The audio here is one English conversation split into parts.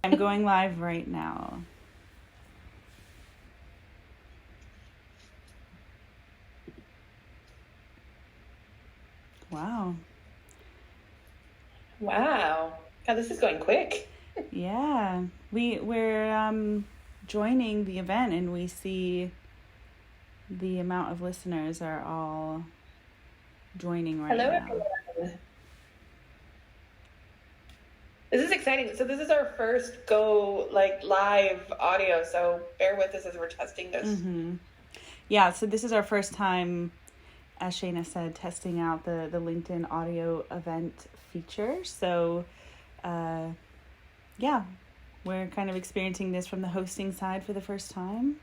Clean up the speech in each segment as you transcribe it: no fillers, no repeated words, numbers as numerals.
I'm going live right now. Wow. Wow. God, this is going quick. Yeah. We're joining the event and we see the amount of listeners are all joining right Hello, now. everyone. This is exciting. So this is our first go live audio. So bear with us as we're testing this. Yeah, so this is our first time, as Shayna said, testing out the LinkedIn audio event feature. So, yeah, we're kind of experiencing this from the hosting side for the first time.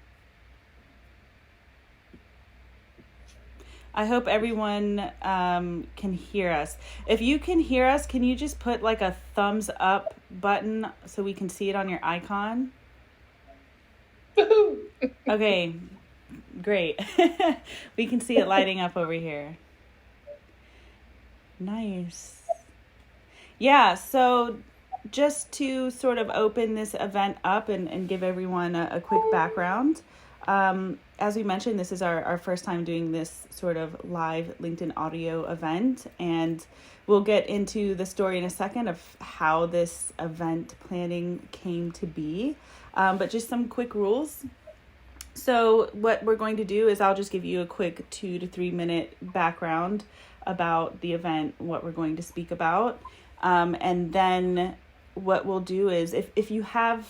I hope everyone can hear us. If you can hear us, can you just put like a thumbs up button so we can see it on your icon? Woohoo! Okay, great. We can see it lighting up over here. Nice. Yeah, so just to sort of open this event up and give everyone a quick background. As we mentioned, this is our first time doing this sort of live LinkedIn audio event, and we'll get into the story in a second of how this event planning came to be. But just some quick rules. So what we're going to do is I'll just give you a quick 2 to 3 minute background about the event, what we're going to speak about. And then what we'll do is if you have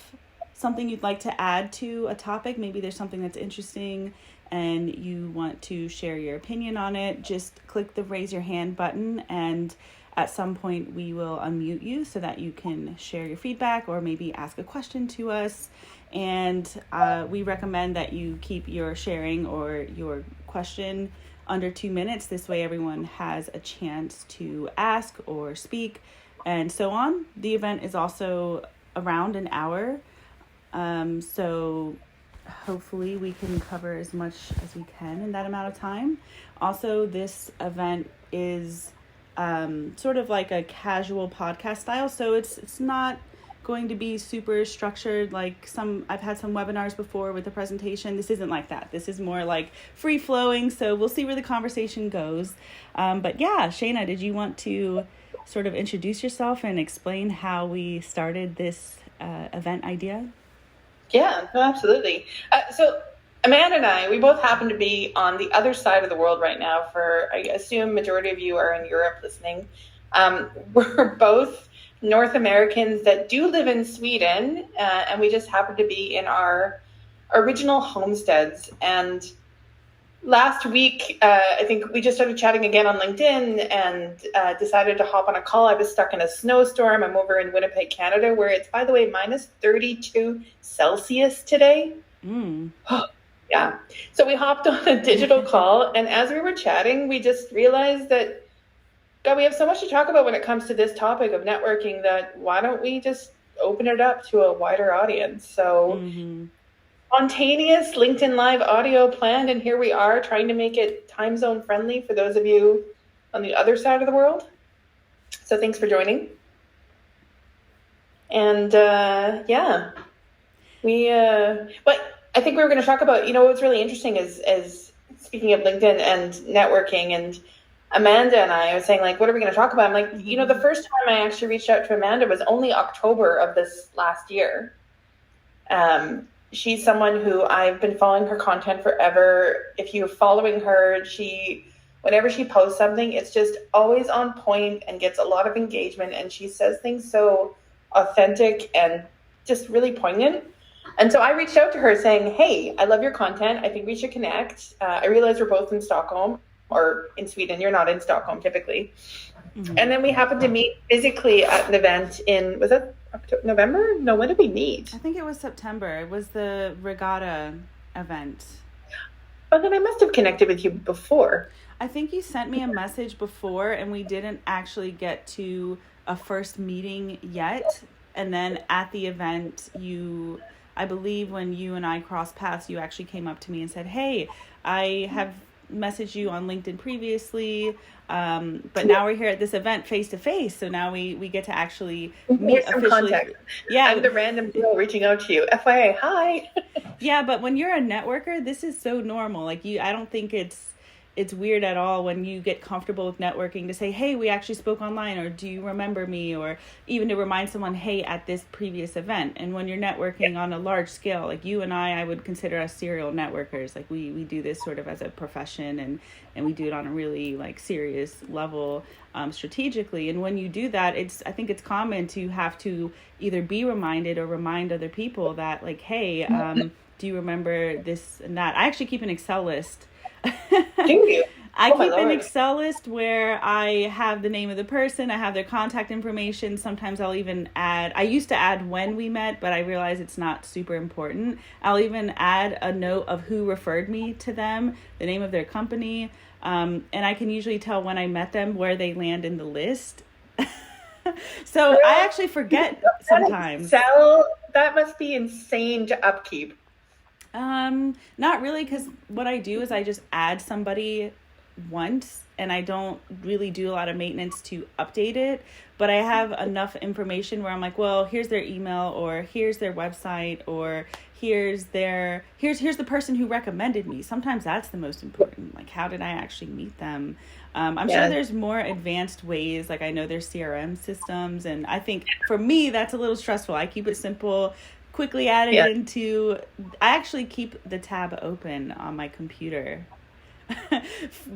something you'd like to add to a topic, maybe there's something that's interesting and you want to share your opinion on it, just click the raise your hand button and at some point we will unmute you so that you can share your feedback or maybe ask a question to us. And we recommend that you keep your sharing or your question under 2 minutes. This way everyone has a chance to ask or speak and so on. The event is also around an hour. So hopefully we can cover as much as we can in that amount of time. Also, this event is sort of like a casual podcast style. So it's not going to be super structured like I've had some webinars before with the presentation. This isn't like that. This is more like free flowing. So we'll see where the conversation goes. But yeah, Shayna, did you want to sort of introduce yourself and explain how we started this event idea? Yeah, no, absolutely. So Amanda and I, we both happen to be on the other side of the world right now. I assume majority of you are in Europe listening. We're both North Americans that do live in Sweden, and we just happen to be in our original homesteads. And last week, I think we just started chatting again on LinkedIn and decided to hop on a call. I was stuck in a snowstorm. I'm over in Winnipeg, Canada, where it's, by the way, minus 32 Celsius today. Yeah. So we hopped on a digital call, and as we were chatting, we just realized that, God, we have so much to talk about when it comes to this topic of networking that why don't we just open it up to a wider audience? So spontaneous LinkedIn Live audio planned, and here we are trying to make it time zone friendly for those of you on the other side of the world. So thanks for joining. And yeah, what I think we were going to talk about, what's really interesting is speaking of LinkedIn and networking, and Amanda and I was saying, like, what are we going to talk about? I'm like, the first time I actually reached out to Amanda was only October of this last year. She's someone who I've been following her content forever. If you're following her, whenever she posts something, it's just always on point and gets a lot of engagement. And she says things so authentic and just really poignant. And so I reached out to her saying, hey, I love your content. I think we should connect. I realize we're both in Stockholm or in Sweden. You're not in Stockholm typically. And then we happened to meet physically at an event was that November? No, when did we meet? I think it was September. It was the regatta event. Oh, then I must have connected with you before. I think you sent me a message before and we didn't actually get to a first meeting yet. And then at the event, I believe when you and I crossed paths, you actually came up to me and said, hey, I have messaged you on LinkedIn previously, but now we're here at this event face to face. So now we get to actually meet some officially. context. Yeah, I'm the random girl reaching out to you. FYI, hi. Yeah, but when you're a networker, this is so normal. Like I don't think it's weird at all when you get comfortable with networking to say, hey, we actually spoke online, or do you remember me? Or even to remind someone, hey, at this previous event. And when you're networking on a large scale, like you and I would consider us serial networkers. Like we do this sort of as a profession, and we do it on a really like serious level, strategically. And when you do that, I think it's common to have to either be reminded or remind other people that like, hey, do you remember this and that? I actually keep an Excel list. Do you? I keep an Excel list where I have the name of the person, I have their contact information. Sometimes I'll even I used to add when we met, but I realize it's not super important. I'll even add a note of who referred me to them, the name of their company, and I can usually tell when I met them where they land in the list. So really? I actually forget sometimes. Excel, that must be insane to upkeep. Not really, because what I do is I just add somebody once, and I don't really do a lot of maintenance to update it, but I have enough information where I'm like, well, here's their email, or here's their website, or here's the person who recommended me. Sometimes that's the most important. Like, how did I actually meet them? I'm sure there's more advanced ways. Like, I know there's CRM systems, and I think for me, that's a little stressful. I keep it simple. Quickly add it into, I actually keep the tab open on my computer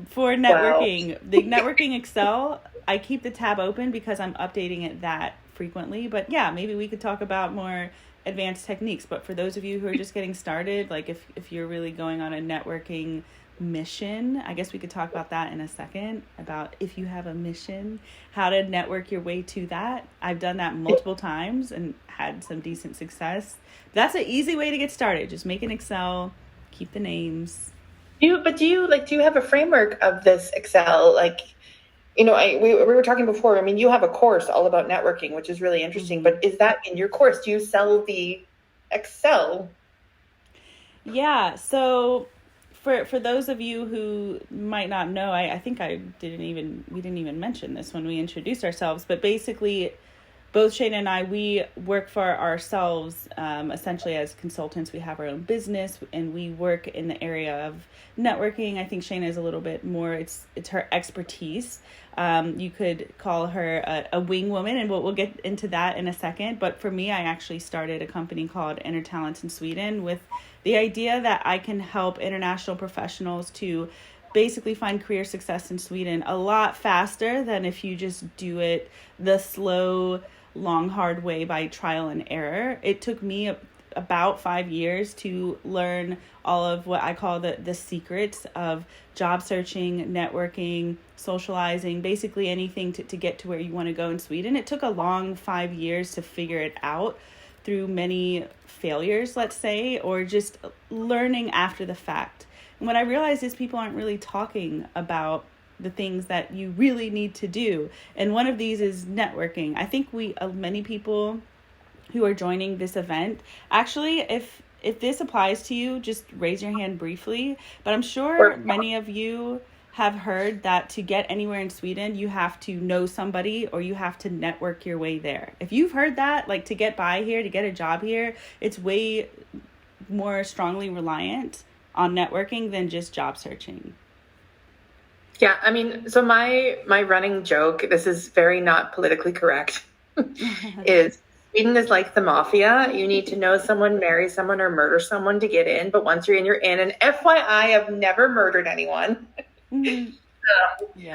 for networking. Wow. The networking Excel, I keep the tab open because I'm updating it that frequently. But yeah, maybe we could talk about more advanced techniques. But for those of you who are just getting started, like if you're really going on a networking mission, I guess we could talk about that in a second, about if you have a mission, how to network your way to that. I've done that multiple times and had some decent success. That's an easy way to get started. Just make an Excel, keep the names. Do you have a framework of this Excel? Like, we were talking before, I mean, you have a course all about networking, which is really interesting, but is that in your course? Do you sell the Excel? Yeah, so For those of you who might not know, I think we didn't even mention this when we introduced ourselves, but basically both Shayna and I, we work for ourselves, essentially as consultants. We have our own business and we work in the area of networking. I think Shayna is a little bit more, it's her expertise. You could call her a wing woman, and we'll get into that in a second. But for me, I actually started a company called Intertalents in Sweden with the idea that I can help international professionals to basically find career success in Sweden a lot faster than if you just do it the slow, long, hard way by trial and error. It took me about 5 years to learn all of what I call the secrets of job searching, networking, socializing, basically anything to get to where you want to go in Sweden. It took a long 5 years to figure it out through many failures, let's say, or just learning after the fact. And what I realized is people aren't really talking about the things that you really need to do. And one of these is networking. I think many people who are joining this event, actually, if this applies to you, just raise your hand briefly. But I'm sure many of you have heard that to get anywhere in Sweden, you have to know somebody or you have to network your way there. If you've heard that, like to get by here, to get a job here, it's way more strongly reliant on networking than just job searching. Yeah, I mean, so my running joke, this is very not politically correct, is Sweden is like the mafia. You need to know someone, marry someone, or murder someone to get in. But once you're in, you're in. And FYI, I've never murdered anyone. Mm-hmm.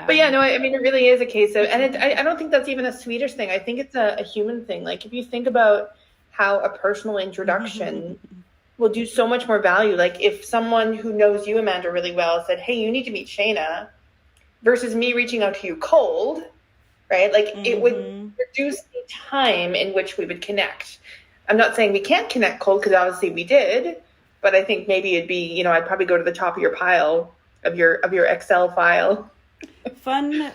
But yeah, no, I mean, it really is a case of, and I don't think that's even a Swedish thing. I think it's a human thing. Like if you think about how a personal introduction will do so much more value. Like if someone who knows you, Amanda, really well said, hey, you need to meet Shayna, versus me reaching out to you cold, right? Like it would reduce the time in which we would connect. I'm not saying we can't connect cold, because obviously we did, but I think maybe it'd be, I'd probably go to the top of your pile of your Excel file. Fun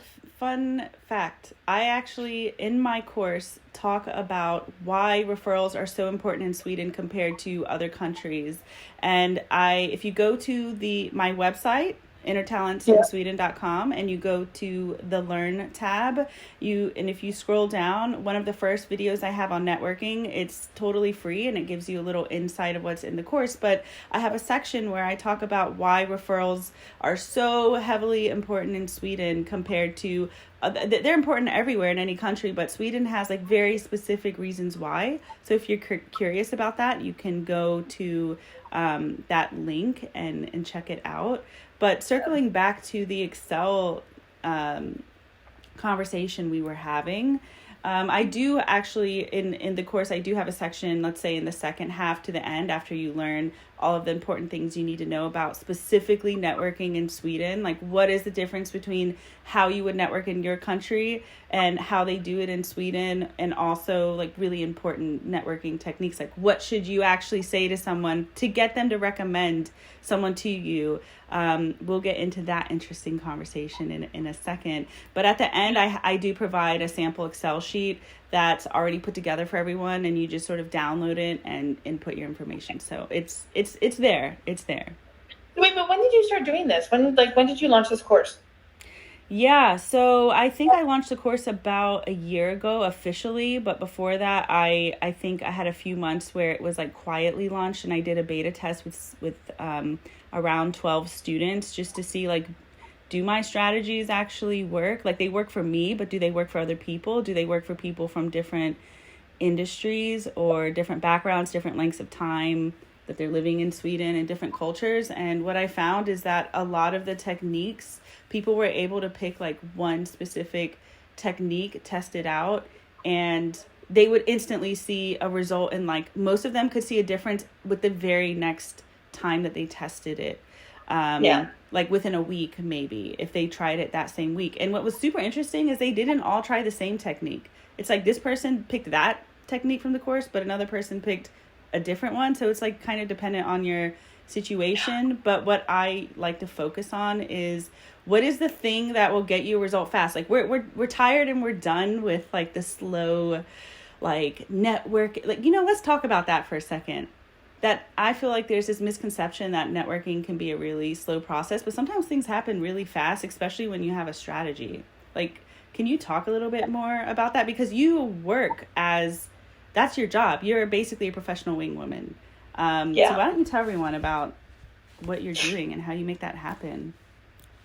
fact. I actually, in my course, talk about why referrals are so important in Sweden compared to other countries. And if you go to my website, intertalentsinSweden.com, and you go to the Learn tab. And if you scroll down, one of the first videos I have on networking, it's totally free and it gives you a little insight of what's in the course. But I have a section where I talk about why referrals are so heavily important in Sweden compared to they're important everywhere in any country, but Sweden has like very specific reasons why. So if you're curious about that, you can go to that link and check it out. But circling back to the Excel conversation we were having, I do actually, in the course, I do have a section, let's say in the second half to the end, after you learn all of the important things you need to know about specifically networking in Sweden. Like, what is the difference between how you would network in your country and how they do it in Sweden? And also, like, really important networking techniques. Like, what should you actually say to someone to get them to recommend someone to you? We'll get into that interesting conversation in a second. But at the end, I do provide a sample Excel sheet that's already put together for everyone, and you just sort of download it and input your information. So it's there. It's there. Wait, but when did you start doing this? When did you launch this course? Yeah, so I think I launched the course about a year ago officially, but before that, I think I had a few months where it was like quietly launched, and I did a beta test with around 12 students just to see, like, do my strategies actually work? Like, they work for me, but do they work for other people? Do they work for people from different industries or different backgrounds, different lengths of time that they're living in Sweden and different cultures? And what I found is that a lot of the techniques, people were able to pick like one specific technique, test it out, and they would instantly see a result. And like most of them could see a difference with the very next time that they tested it. Like within a week, maybe, if they tried it that same week. And what was super interesting is they didn't all try the same technique. It's like this person picked that technique from the course, but another person picked a different one. So it's like kind of dependent on your situation. But what I like to focus on is, what is the thing that will get you a result fast? Like we're tired and we're done with like the slow, like network. Like, let's talk about that for a second. That I feel like there's this misconception that networking can be a really slow process, but sometimes things happen really fast, especially when you have a strategy. Like, can you talk a little bit more about that? Because you work that's your job. You're basically a professional wing woman. So why don't you tell everyone about what you're doing and how you make that happen?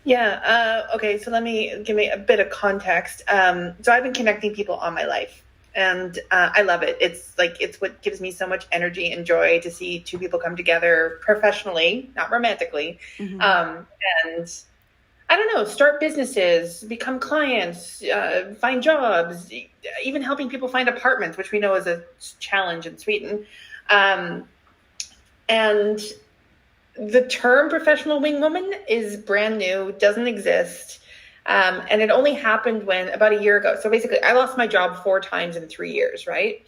Yeah. Okay. So let me give me a bit of context. So I've been connecting people all my life. And I love it. It's what gives me so much energy and joy to see two people come together professionally, not romantically. Mm-hmm. And I don't know, start businesses, become clients, find jobs, even helping people find apartments, which we know is a challenge in Sweden. And the term professional wing woman is brand new, doesn't exist. And it only happened about a year ago. So basically, I lost my job 4 times in 3 years, right?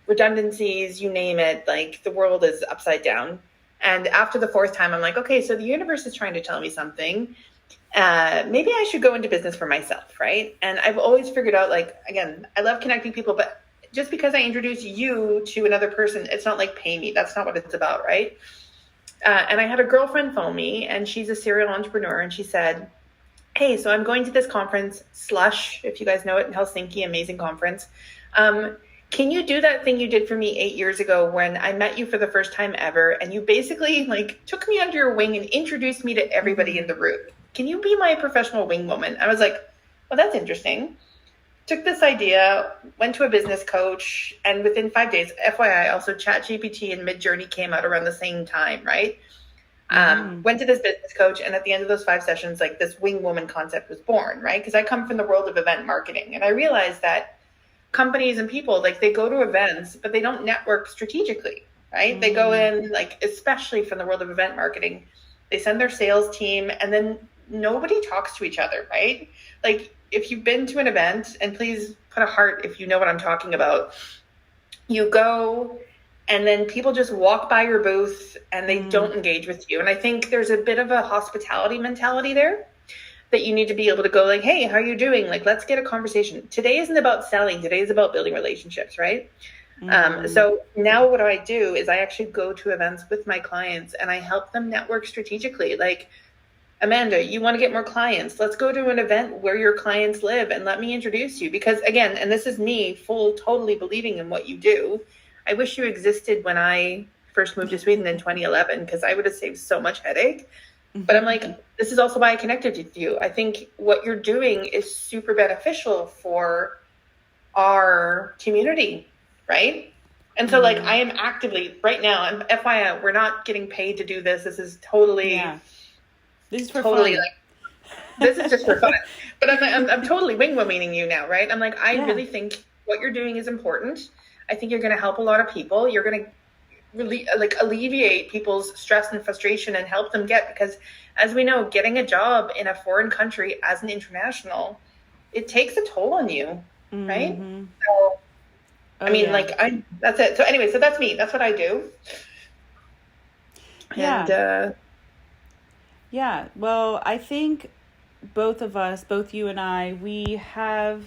Redundancies, you name it, like the world is upside down. And after the 4th time, I'm like, okay, so the universe is trying to tell me something. Maybe I should go into business for myself, right? And I've always figured out, like, again, I love connecting people, but just because I introduce you to another person, it's not like pay me. That's not what it's about, right? And I had a girlfriend phone me, and she's a serial entrepreneur, and she said, hey, so I'm going to this conference, Slush, if you guys know it, in Helsinki, amazing conference. Can you do that thing you did for me 8 years ago when I met you for the first time ever, and you basically like took me under your wing and introduced me to everybody in the room? Can you be my professional wing woman? I was like, well, that's interesting. Took this idea, went to a business coach, and within 5 days, FYI, also ChatGPT and Midjourney came out around the same time, right? Went to this business coach, and at the end of those 5 sessions, like this wing woman concept was born, right? Because I come from the world of event marketing, and I realized that companies and people, like, they go to events, but they don't network strategically, right? They go in, like, especially from the world of event marketing, they send their sales team, and then nobody talks to each other, right? Like, if you've been to an event, and please put a heart if you know what I'm talking about, you go, and then people just walk by your booth and they don't engage with you. And I think there's a bit of a hospitality mentality there that you need to be able to go like, hey, how are you doing? Like, let's get a conversation. Today isn't about selling. Today is about building relationships, right? So now what I do is I actually go to events with my clients and I help them network strategically. Like, Amanda, you want to get more clients? Let's go to an event where your clients live and let me introduce you. Because again, and this is me totally believing in what you do. I wish you existed when I first moved to Sweden in 2011, because I would have saved so much headache. But I'm like, this is also why I connected with you. I think what you're doing is super beneficial for our community, right? And so like I am actively right now, and FYI, we're not getting paid to do this. This is totally this is for totally fun. This is just for fun. But I'm totally wing-womaning you now, right? I'm like, I really think what you're doing is important. I think you're going to help a lot of people. You're going to really like alleviate people's stress and frustration and help them because as we know, getting a job in a foreign country as an international, it takes a toll on you, right? So, that's it. So anyway, so that's me. That's what I do. And yeah. Well, I think both of us, both you and I, we have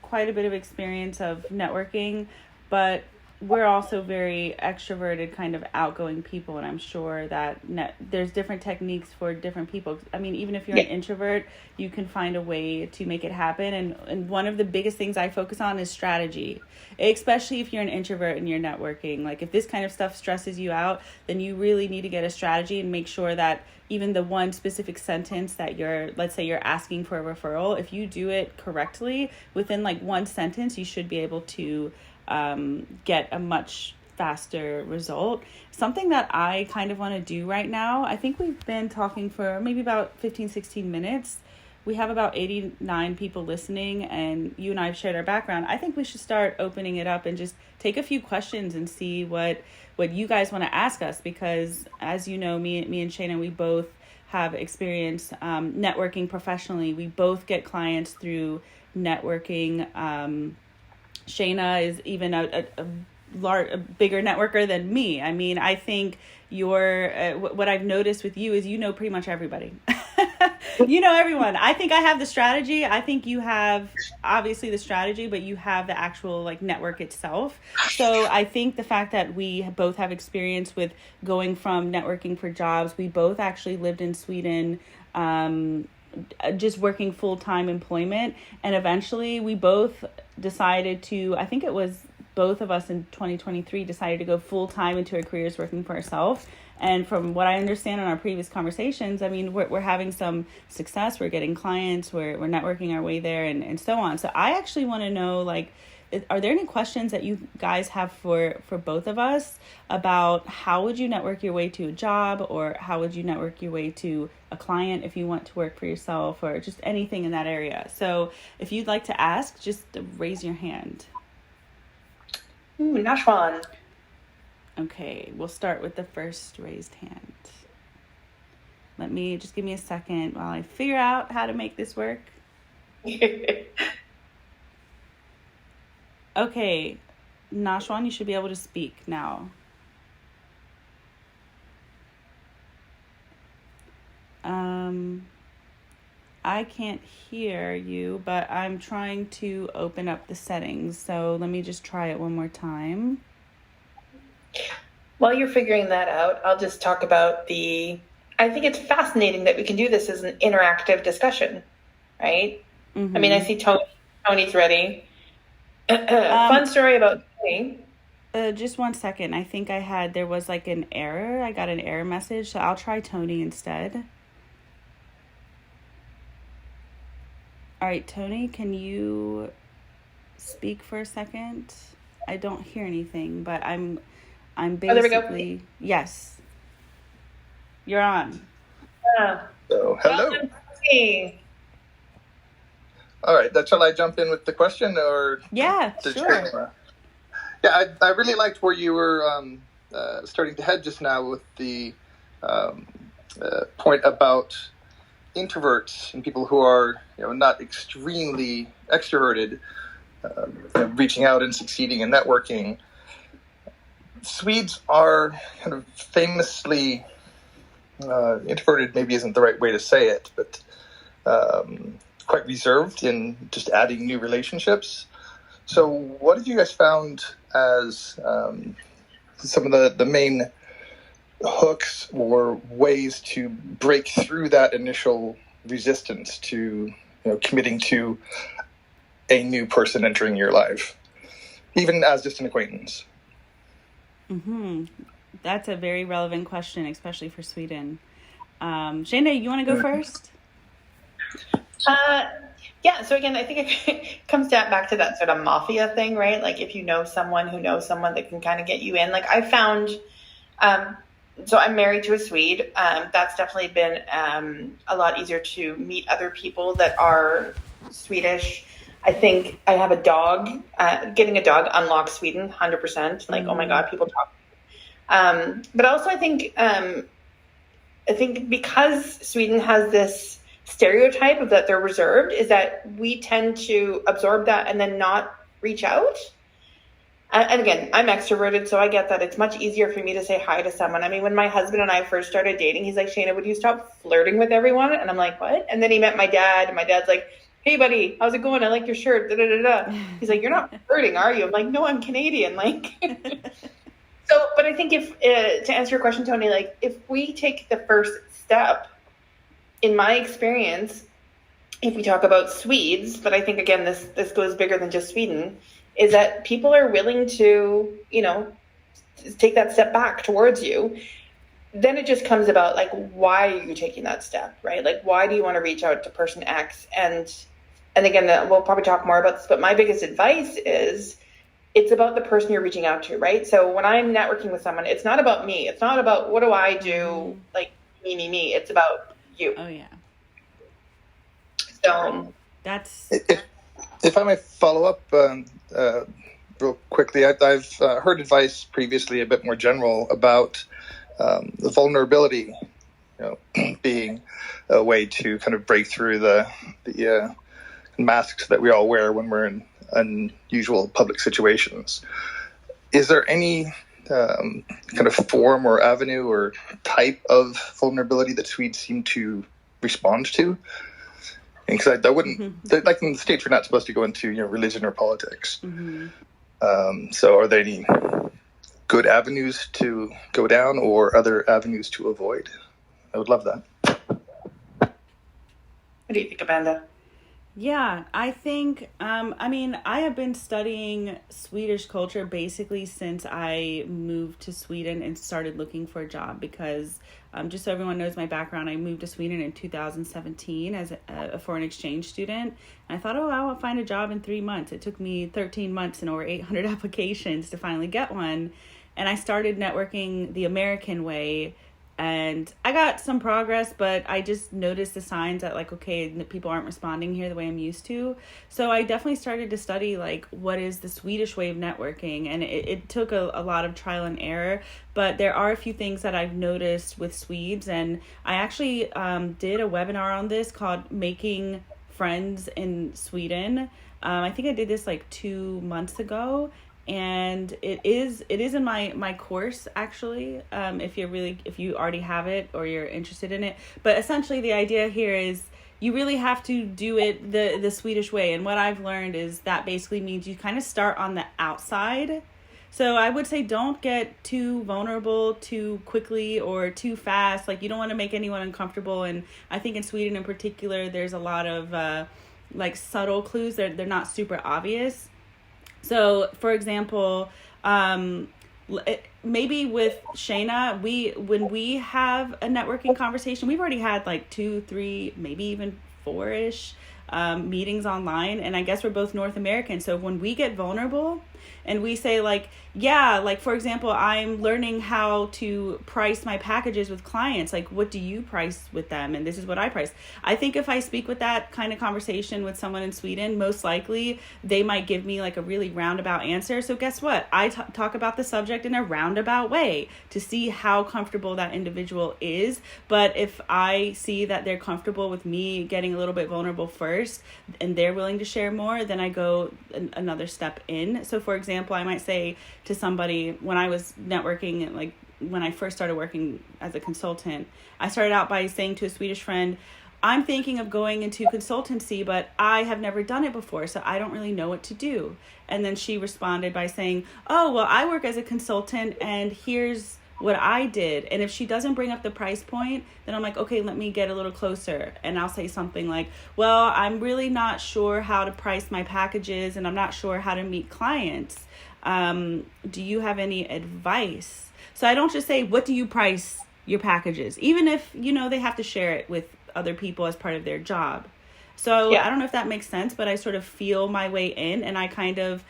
quite a bit of experience of networking, but we're also very extroverted, kind of outgoing people. And I'm sure that there's different techniques for different people. I mean, even if you're an introvert, you can find a way to make it happen. And one of the biggest things I focus on is strategy, especially if you're an introvert and you're networking. Like if this kind of stuff stresses you out, then you really need to get a strategy and make sure that even the one specific sentence that let's say you're asking for a referral, if you do it correctly, within like one sentence, you should be able to get a much faster result. Something that I kind of want to do right now, I think we've been talking for maybe about 15-16 minutes. We have about 89 people listening, and you and I have shared our background. I think we should start opening it up and just take a few questions and see what you guys want to ask us, because as you know, me and Shayna, we both have experience networking professionally. We both get clients through networking. Shayna is even a bigger networker than me. I mean, I think what I've noticed with you is you know pretty much everybody. You know everyone. I think I have the strategy. I think you have obviously the strategy, but you have the actual like network itself. So I think the fact that we both have experience with going from networking for jobs, we both actually lived in Sweden, just working full-time employment, and eventually we both decided to, I think it was both of us in 2023 decided to go full-time into our careers working for ourselves. And from what I understand in our previous conversations, I mean, we're having some success, we're getting clients, we're networking our way there, and so on. So I actually want to know, like, are there any questions that you guys have for both of us about how would you network your way to a job, or how would you network your way to a client if you want to work for yourself, or just anything in that area? So if you'd like to ask, just raise your hand. Nashwan. Okay, we'll start with the first raised hand. Give me a second while I figure out how to make this work. Okay, Nashwan, you should be able to speak now. I can't hear you, but I'm trying to open up the settings. So let me just try it one more time. While you're figuring that out, I'll just talk about I think it's fascinating that we can do this as an interactive discussion, right? Mm-hmm. I mean, I see Tony's ready. Fun story about Tony. Just 1 second. I think there was like an error. I got an error message, so I'll try Tony instead. All right, Tony, can you speak for a second? I don't hear anything, but I'm basically... Oh, there we go. Yes. You're on. So, hello. All right, shall I jump in with the question, or... Yeah, sure. Yeah, I really liked where you were starting to head just now with the point about introverts and people who are not extremely extroverted, reaching out and succeeding in networking. Swedes are kind of famously introverted, maybe isn't the right way to say it, but quite reserved in just adding new relationships. So what have you guys found as some of the main hooks or ways to break through that initial resistance to committing to a new person entering your life, even as just an acquaintance? Mm-hmm. That's a very relevant question, especially for Sweden. Shayna, you want to go first? Yeah, so again, I think it comes back to that sort of mafia thing, right? Like if you know someone who knows someone that can kind of get you in. Like I found, so I'm married to a Swede. That's definitely been a lot easier to meet other people that are Swedish. I think I have a dog. Getting a dog unlocks Sweden, 100%. Like, oh my God, people talk. But also I think because Sweden has this stereotype of that they're reserved, is that we tend to absorb that and then not reach out. And again, I'm extroverted, so I get that it's much easier for me to say hi to someone. I mean, when my husband and I first started dating, he's like, Shayna, would you stop flirting with everyone? And I'm like, what? And then he met my dad, and my dad's like, hey, buddy, how's it going? I like your shirt. Da, da, da, da. He's like, you're not flirting, are you? I'm like, no, I'm Canadian. Like, so, but I think if, to answer your question, Tony, like if we take the first step, in my experience, if we talk about Swedes, but I think, again, this goes bigger than just Sweden, is that people are willing to, take that step back towards you. Then it just comes about, like, why are you taking that step, right? Like, why do you want to reach out to person X? And again, we'll probably talk more about this, but my biggest advice is it's about the person you're reaching out to, right? So when I'm networking with someone, it's not about me. It's not about what do I do, like me. It's about you. Oh yeah. So that's. If I may follow up real quickly, I've heard advice previously a bit more general about the vulnerability, being a way to kind of break through the masks that we all wear when we're in unusual public situations. Is there any kind of form or avenue or type of vulnerability that Swedes seem to respond to? Because I wouldn't, like in the States, we're not supposed to go into religion or politics. So are there any good avenues to go down or other avenues to avoid? I would love that. What do you think, Amanda? Yeah, I think, I have been studying Swedish culture basically since I moved to Sweden and started looking for a job because, just so everyone knows my background, I moved to Sweden in 2017 as a foreign exchange student. And I thought, I'll find a job in 3 months. It took me 13 months and over 800 applications to finally get one. And I started networking the American way. And I got some progress, but I just noticed the signs that, like, okay, people aren't responding here the way I'm used to. So I definitely started to study, like, what is the Swedish way of networking? And it took a lot of trial and error. But there are a few things that I've noticed with Swedes. And I actually did a webinar on this called Making Friends in Sweden. I think I did this like 2 months ago. And it is in my course, actually, if you already have it or you're interested in it. But essentially the idea here is you really have to do it the Swedish way. And what I've learned is that basically means you kind of start on the outside. So I would say don't get too vulnerable too quickly or too fast. Like, you don't want to make anyone uncomfortable. And I think in Sweden in particular, there's a lot of like subtle clues. They're not super obvious. So, for example, maybe with Shayna, when we have a networking conversation, we've already had like 2, 3, maybe even 4-ish meetings online. And I guess we're both North American. So when we get vulnerable and we say like, yeah, like, for example, I'm learning how to price my packages with clients. Like, what do you price with them? And this is what I price. I think if I speak with that kind of conversation with someone in Sweden, most likely they might give me like a really roundabout answer. So guess what? I talk about the subject in a roundabout way to see how comfortable that individual is. But if I see that they're comfortable with me getting a little bit vulnerable first and they're willing to share more, then I go another step in. So for example, I might say to somebody when I was networking, like when I first started working as a consultant, I started out by saying to a Swedish friend, I'm thinking of going into consultancy, but I have never done it before, so I don't really know what to do. And then she responded by saying, oh, well, I work as a consultant and here's what I did. And if she doesn't bring up the price point, then I'm like, okay, let me get a little closer. And I'll say something like, well, I'm really not sure how to price my packages, and I'm not sure how to meet clients. Do you have any advice? So I don't just say, what do you price your packages? Even if, they have to share it with other people as part of their job. So I don't know if that makes sense, but I sort of feel my way in, and I kind of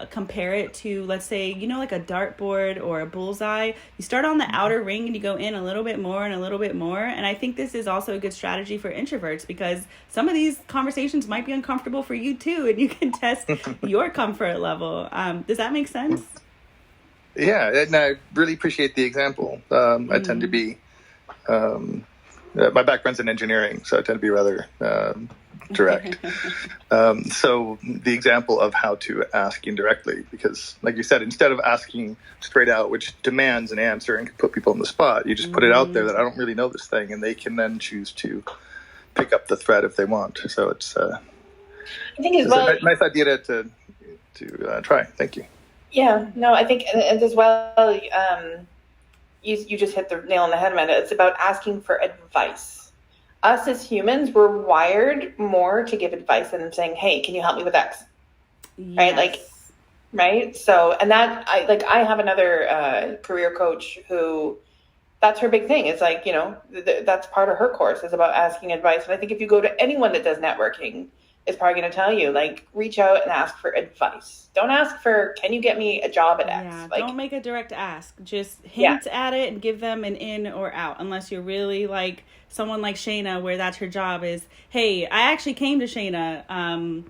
compare it to, let's say, like a dartboard or a bullseye. You start on the outer ring and you go in a little bit more and a little bit more. And I think this is also a good strategy for introverts, because some of these conversations might be uncomfortable for you too, and you can test your comfort level. Does that make sense? Yeah, and I really appreciate the example. I tend to be, my background's in engineering, so I tend to be rather direct. So the example of how to ask indirectly, because like you said, instead of asking straight out, which demands an answer and can put people on the spot, you just put it out there that I don't really know this thing, and they can then choose to pick up the thread if they want. So it's I think it's a nice idea to try. Thank you. Yeah, no, I think, and as well, you just hit the nail on the head, Amanda. It's about asking for advice. Us as humans, we're wired more to give advice than saying, hey, can you help me with X? Yes. Right? So, and that, I have another career coach who, that's her big thing. It's like, that's part of her course, is about asking advice. And I think if you go to anyone that does networking, it's probably going to tell you, reach out and ask for advice. Don't ask for, can you get me a job at X? Yeah, don't make a direct ask. Just hint at it and give them an in or out, unless you're really like someone like Shayna, where that's her job is, hey, I actually came to Shayna,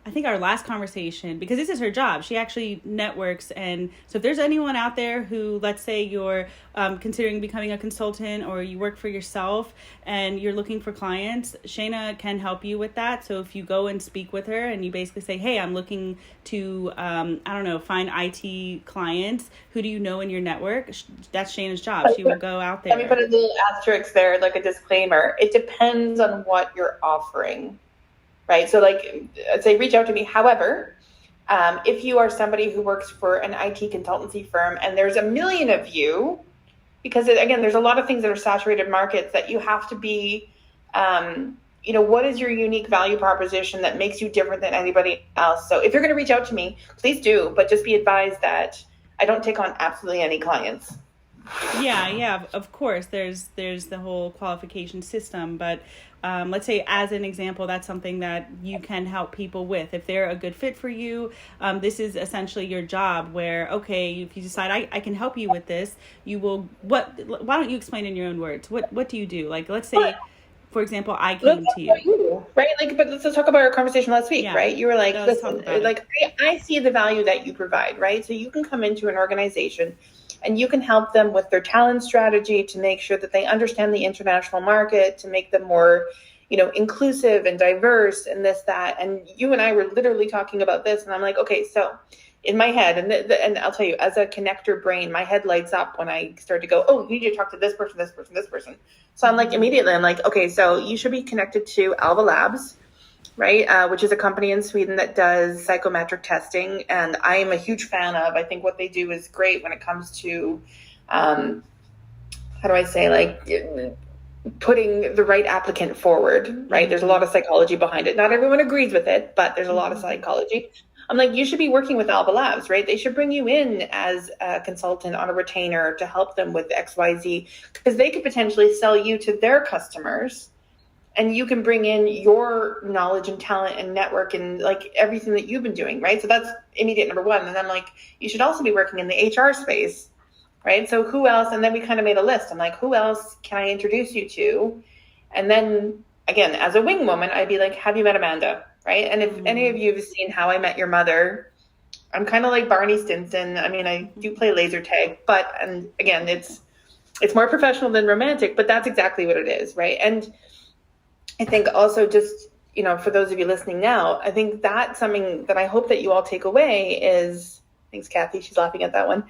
I think our last conversation, because this is her job. She actually networks. And so if there's anyone out there who, let's say you're considering becoming a consultant, or you work for yourself and you're looking for clients, Shayna can help you with that. So if you go and speak with her and you basically say, hey, I'm looking to, find IT clients. Who do you know in your network? That's Shayna's job. She will go out there. Let me put a little asterisk there, like a disclaimer. It depends on what you're offering. Right. So I'd say reach out to me. However, if you are somebody who works for an IT consultancy firm and there's a million of you, because again, there's a lot of things that are saturated markets that you have to be, what is your unique value proposition that makes you different than anybody else? So if you're going to reach out to me, please do, but just be advised that I don't take on absolutely any clients. Yeah, of course. There's the whole qualification system, but let's say as an example, that's something that you can help people with. If they're a good fit for you, this is essentially your job where, okay, if you decide I can help you with this, you will, why don't you explain in your own words? What do you do? Let's say, for example, I came to you. Right? But let's talk about our conversation last week, right? You were like, listen, I see the value that you provide, right? So you can come into an organization and you can help them with their talent strategy to make sure that they understand the international market, to make them more, inclusive and diverse and this, that. And you and I were literally talking about this. And I'm like, okay, so in my head, and I'll tell you, as a connector brain, my head lights up when I start to go, oh, you need to talk to this person, this person, this person. So I'm like, immediately, I'm like, okay, so you should be connected to Alva Labs, right? Which is a company in Sweden that does psychometric testing. And I am a huge fan of, I think what they do is great when it comes to, putting the right applicant forward, right? There's a lot of psychology behind it. Not everyone agrees with it, but there's a lot of psychology. I'm like, you should be working with Alva Labs, right? They should bring you in as a consultant on a retainer to help them with XYZ, because they could potentially sell you to their customers. And you can bring in your knowledge and talent and network and everything that you've been doing, right? So that's immediate number one. And I'm like, you should also be working in the HR space, right? So who else? And then we kind of made a list. I'm like, who else can I introduce you to? And then again, as a wing woman, I'd be like, have you met Amanda, right? And if any of you have seen How I Met Your Mother, I'm kind of like Barney Stinson. I mean, I do play laser tag, and again, it's more professional than romantic, but that's exactly what it is, right? And I think also just, for those of you listening now, I think that's something that I hope that you all take away is, thanks, Kathy, she's laughing at that one,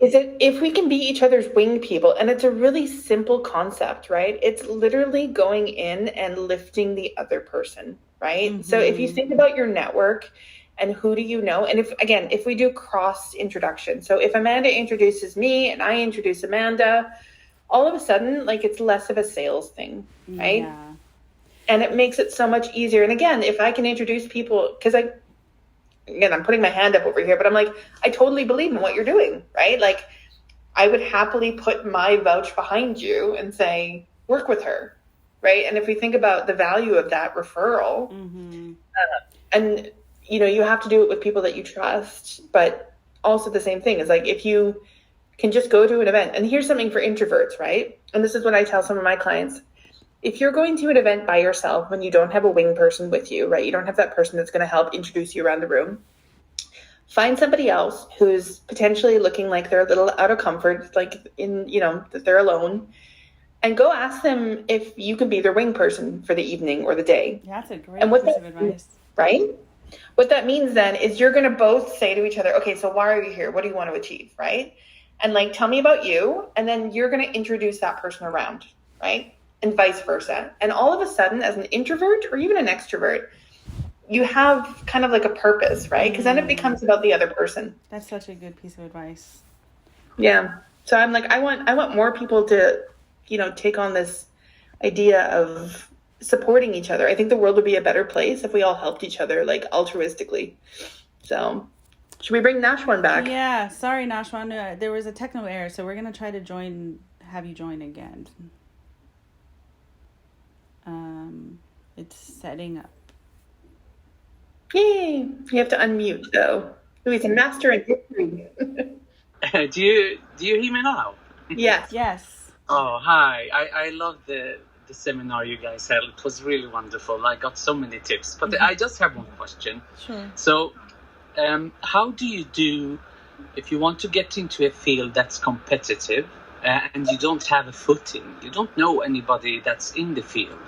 is that if we can be each other's wing people, and it's a really simple concept, right? It's literally going in and lifting the other person, right? So if you think about your network and who do you know? And if we do cross introduction, so if Amanda introduces me and I introduce Amanda, all of a sudden, like, it's less of a sales thing, right? Yeah. And it makes it so much easier. And again, if I can introduce people, because I'm putting my hand up over here, but I'm like, I totally believe in what you're doing, right? Like, I would happily put my vouch behind you and say, work with her, right? And if we think about the value of that referral, and, you know, you have to do it with people that you trust, but also the same thing is like, if you can just go to an event, and here's something for introverts, right? And this is what I tell some of my clients. If you're going to an event by yourself when you don't have a wing person with you, right? You don't have that person that's going to help introduce you around the room. Find somebody else who's potentially looking like they're a little out of comfort, like in, you know, that they're alone, and go ask them if you can be their wing person for the evening or the day. Yeah, that's a great piece of advice. Right? What that means then is you're going to both say to each other, okay, so why are you here? What do you want to achieve? Right? And like, tell me about you. And then you're going to introduce that person around, right? And vice versa. And all of a sudden, as an introvert or even an extrovert, you have kind of like a purpose, right? Because then it becomes about the other person. That's such a good piece of advice. Yeah. So I'm like, I want more people to, you know, take on this idea of supporting each other. I think the world would be a better place if we all helped each other, like, altruistically. So should we bring Nashwan back? Yeah. Sorry, Nashwan. There was a technical error, so we're going to try to have you join again. It's setting up. Yay! You have to unmute though. Ooh, he's a master in history. Do you hear me now? Yes. Yes. Oh, hi. I love the seminar you guys held. It was really wonderful. I got so many tips. But I just have one question. Sure. So, how do you do if you want to get into a field that's competitive and you don't have a footing? You don't know anybody that's in the field.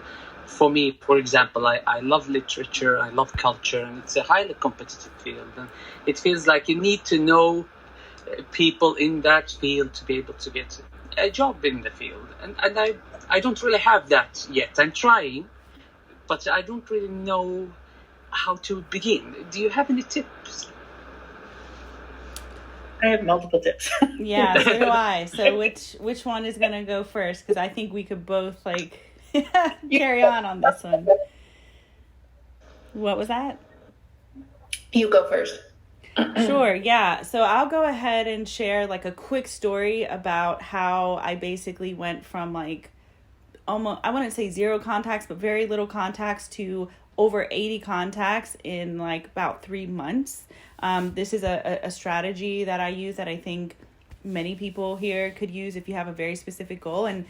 For me, for example, I love literature, I love culture, and it's a highly competitive field. And it feels like you need to know people in that field to be able to get a job in the field. And I don't really have that yet. I'm trying, but I don't really know how to begin. Do you have any tips? I have multiple tips. Yeah, so do I. So which one is going to go first? Because I think we could both, like, carry on this one. What was that? You go first. Sure, yeah. So I'll go ahead and share like a quick story about how I basically went from like almost, I wouldn't say zero contacts, but very little contacts to over 80 contacts in like about 3 months. This is a strategy that I use that I think many people here could use if you have a very specific goal. And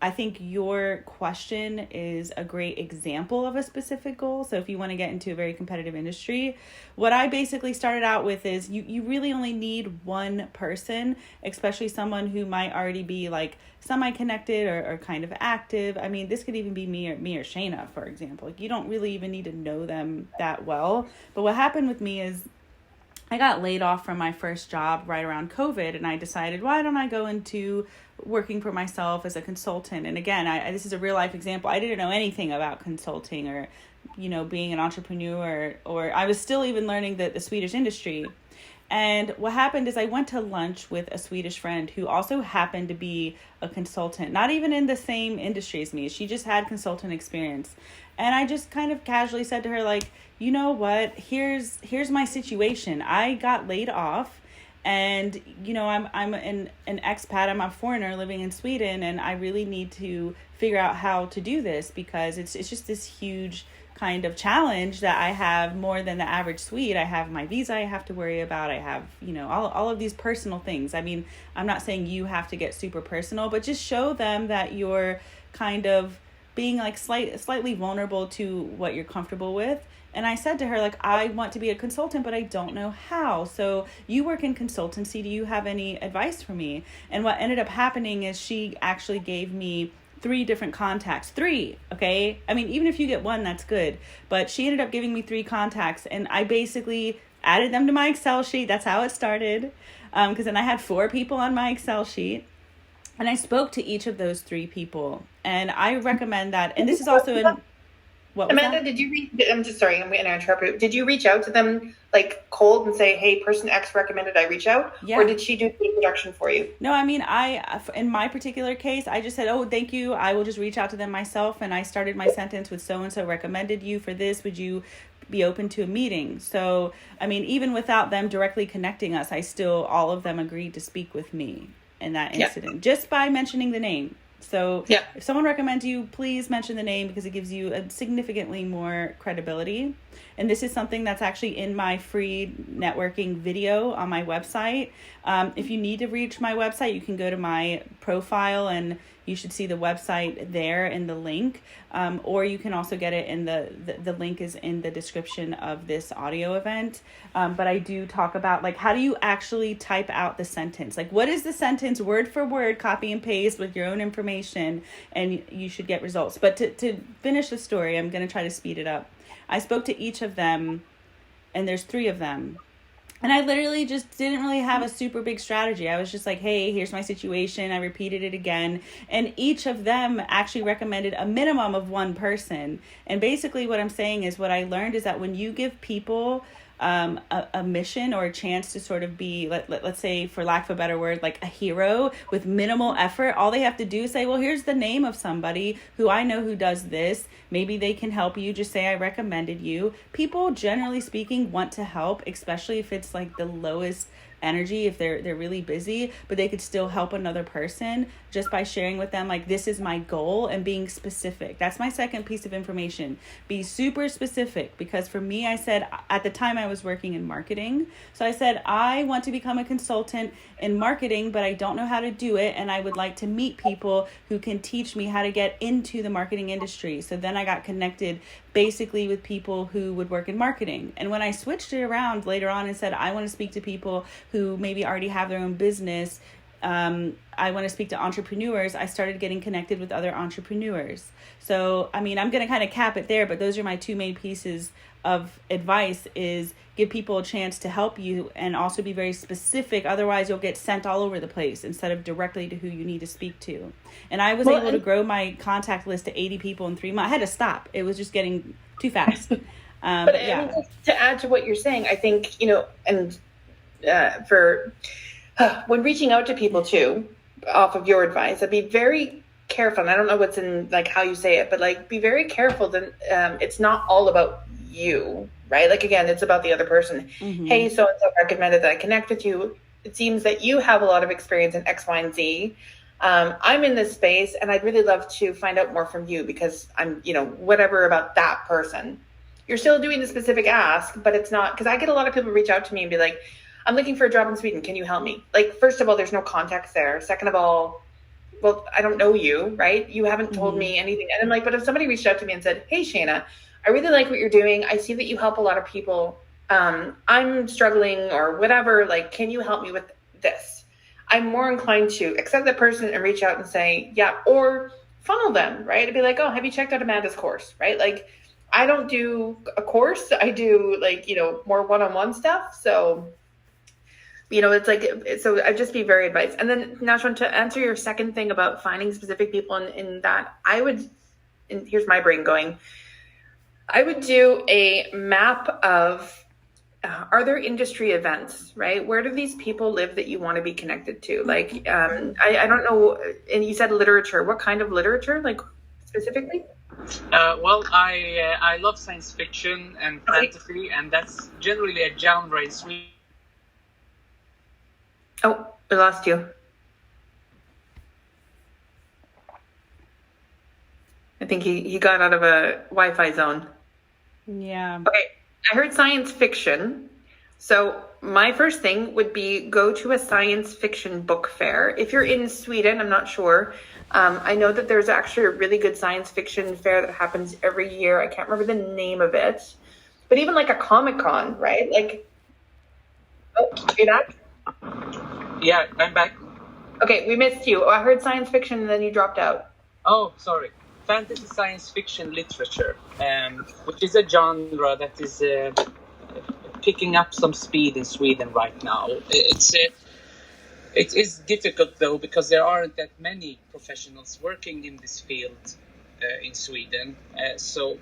I think your question is a great example of a specific goal. So if you want to get into a very competitive industry, what I basically started out with is you really only need one person, especially someone who might already be like semi-connected or kind of active. I mean, this could even be me or Shayna, for example. Like, you don't really even need to know them that well. But what happened with me is I got laid off from my first job right around COVID, and I decided, why don't I go into working for myself as a consultant? And again, this is a real life example. I didn't know anything about consulting or, you know, being an entrepreneur, or I was still even learning the Swedish industry. And what happened is I went to lunch with a Swedish friend who also happened to be a consultant, not even in the same industry as me. She just had consultant experience. And I just kind of casually said to her, like, you know what, here's my situation. I got laid off, and, you know, I'm an expat. I'm a foreigner living in Sweden, and I really need to figure out how to do this because it's just this huge kind of challenge that I have more than the average Swede. I have my visa I have to worry about. I have, you know, all of these personal things. I mean, I'm not saying you have to get super personal, but just show them that you're kind of being like slightly vulnerable to what you're comfortable with. And I said to her, like, I want to be a consultant, but I don't know how. So you work in consultancy. Do you have any advice for me? And what ended up happening is she actually gave me 3 different contacts. 3, okay? I mean, even if you get 1, that's good. But she ended up giving me 3 contacts, and I basically added them to my Excel sheet. That's how it started. Because then I had 4 people on my Excel sheet. And I spoke to each of those 3 people. And I recommend that. And this is also What was Amanda, that? did you I'm just sorry, I'm going to interrupt you. Did you reach out to them like cold and say, hey, person X recommended I reach out? Yeah. Or did she do the introduction for you? No, I mean, in my particular case, I just said, oh, thank you. I will just reach out to them myself. And I started my sentence with so-and-so recommended you for this. Would you be open to a meeting? So, I mean, even without them directly connecting us, all of them agreed to speak with me in that incident, just by mentioning the name. So if someone recommends you, please mention the name, because it gives you a significantly more credibility. And this is something that's actually in my free networking video on my website. If you need to reach my website, you can go to my profile and you should see the website there in the link. Or you can also get it in the link is in the description of this audio event. But I do talk about, like, how do you actually type out the sentence? Like, what is the sentence word for word, copy and paste with your own information, and you should get results. But to finish the story, I'm going to try to speed it up. I spoke to each of them, and there's 3 of them. And I literally just didn't really have a super big strategy. I was just like, hey, here's my situation. I repeated it again. And each of them actually recommended a minimum of 1 person. And basically what I'm saying is, what I learned is that when you give people a mission or a chance to sort of be, let's say, for lack of a better word, like a hero with minimal effort, all they have to do is say, well, here's the name of somebody who I know who does this. Maybe they can help you. Just say, I recommended you. People, generally speaking, want to help, especially if it's like the lowest energy, if they're really busy, but they could still help another person just by sharing with them, like, this is my goal, and being specific. That's my second piece of information. Be super specific, because for me, I said, at the time I was working in marketing, so I said, I want to become a consultant in marketing, but I don't know how to do it, and I would like to meet people who can teach me how to get into the marketing industry. So then I got connected basically with people who would work in marketing. And when I switched it around later on and said, I want to speak to people who maybe already have their own business, I want to speak to entrepreneurs, I started getting connected with other entrepreneurs. So, I mean, I'm going to kind of cap it there, but those are my 2 main pieces of advice: is give people a chance to help you, and also be very specific. Otherwise, you'll get sent all over the place instead of directly to who you need to speak to. And I was able to grow my contact list to 80 people in 3 months. I had to stop. It was just getting too fast. But I mean, to add to what you're saying, I think, and for when reaching out to people too, off of your advice, I'd be very careful. And I don't know what's in, like, how you say it, but, like, be very careful that it's not all about you, right? Like, again, it's about the other person. Mm-hmm. Hey, so-and-so recommended that I connect with you. It seems that you have a lot of experience in X, Y, and Z. I'm in this space, and I'd really love to find out more from you, because I'm, whatever about that person. You're still doing the specific ask, but it's not, because I get a lot of people reach out to me and be like, I'm looking for a job in Sweden. Can you help me? Like, first of all, there's no context there. Second of all, well, I don't know you, right? You haven't told me anything. And I'm like, but if somebody reached out to me and said, hey, Shayna, I really like what you're doing. I see that you help a lot of people. I'm struggling or whatever. Like, can you help me with this? I'm more inclined to accept that person and reach out and say, yeah, or funnel them, right? I'd be like, oh, have you checked out Amanda's course, right? Like, I don't do a course. I do, like, more one-on-one stuff. So, it's like, so I'd just be very advised. And then, Nashwan, to answer your second thing about finding specific people in that, I would, and here's my brain going, I would do a map of, are there industry events, right? Where do these people live that you want to be connected to? Like, I don't know. And you said literature. What kind of literature, like, specifically? Well, I love science fiction and fantasy, and that's generally a genre in Sweden. Oh, we lost you. I think he got out of a Wi-Fi zone. Yeah. Okay, I heard science fiction. So my first thing would be go to a science fiction book fair. If you're in Sweden, I'm not sure. I know that there's actually a really good science fiction fair that happens every year. I can't remember the name of it. But even like a Comic-Con, right? Like, oh, you're back? Yeah, I'm back. Okay, we missed you. Oh, I heard science fiction and then you dropped out. Oh, sorry. Fantasy science fiction literature, which is a genre that is picking up some speed in Sweden right now. It is difficult, though, because there aren't that many professionals working in this field in Sweden. So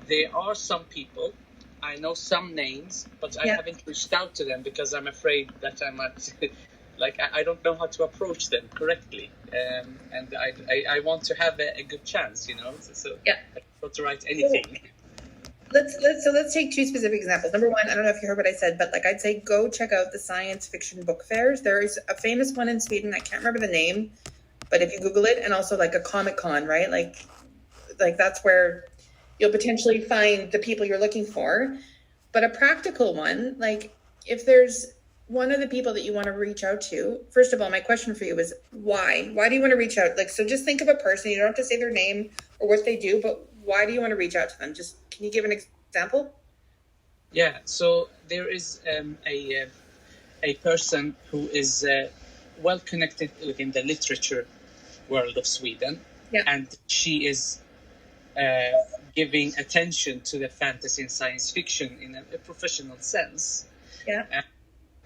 there are some people, I know some names, but I haven't reached out to them because I'm afraid that I might, like, I don't know how to approach them correctly. And I want to have a good chance, you know, so I don't want to write anything. Let's take two specific examples. Number one, I don't know if you heard what I said, but like I'd say go check out the science fiction book fairs. There is a famous one in Sweden. I can't remember the name, but if you Google it, and also like a Comic-Con, right? Like that's where you'll potentially find the people you're looking for. But a practical one, like if there's one of the people that you want to reach out to, first of all, my question for you is why? Why do you want to reach out? Like, so just think of a person. You don't have to say their name or what they do, but why do you want to reach out to them? Just, can you give an example? Yeah, so there is a person who is well connected within the literature world of Sweden, and she is giving attention to the fantasy and science fiction in a professional sense. Yeah.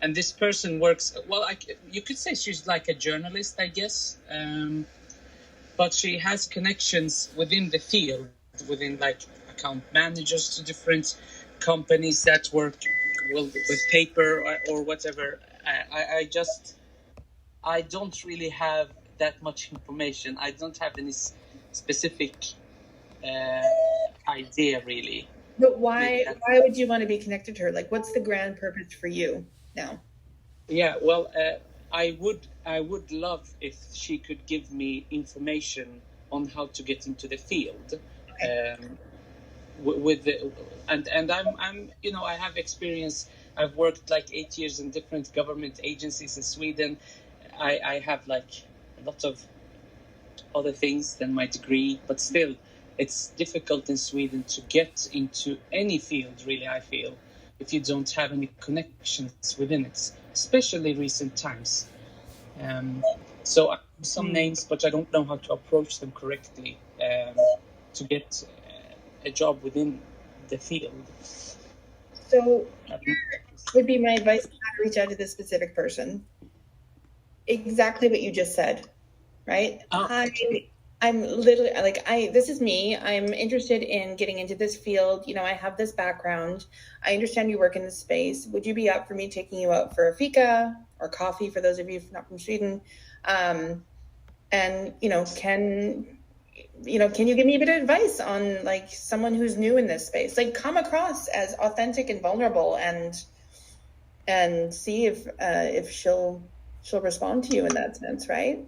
And this person works, well, you could say she's like a journalist, I guess, but she has connections within the field, within like account managers to different companies that work with paper or whatever. I don't really have that much information. I don't have any specific idea really. But why would you want to be connected to her? Like, what's the grand purpose for you now? Yeah, well, I would love if she could give me information on how to get into the field. Okay. I'm you know, I have experience. I've worked like 8 years in different government agencies in Sweden. I have like a lot of other things than my degree, but still it's difficult in Sweden to get into any field, really, I feel, if you don't have any connections within it, especially recent times. So I have some names, but I don't know how to approach them correctly to get a job within the field. So here would be my advice: how to reach out to this specific person. Exactly what you just said, right? I'm literally like, this is me. I'm interested in getting into this field. You know, I have this background. I understand you work in this space. Would you be up for me taking you out for a fika or coffee for those of you not from Sweden? And, you know, can you give me a bit of advice on like someone who's new in this space? Like, come across as authentic and vulnerable and see if she'll respond to you in that sense, right?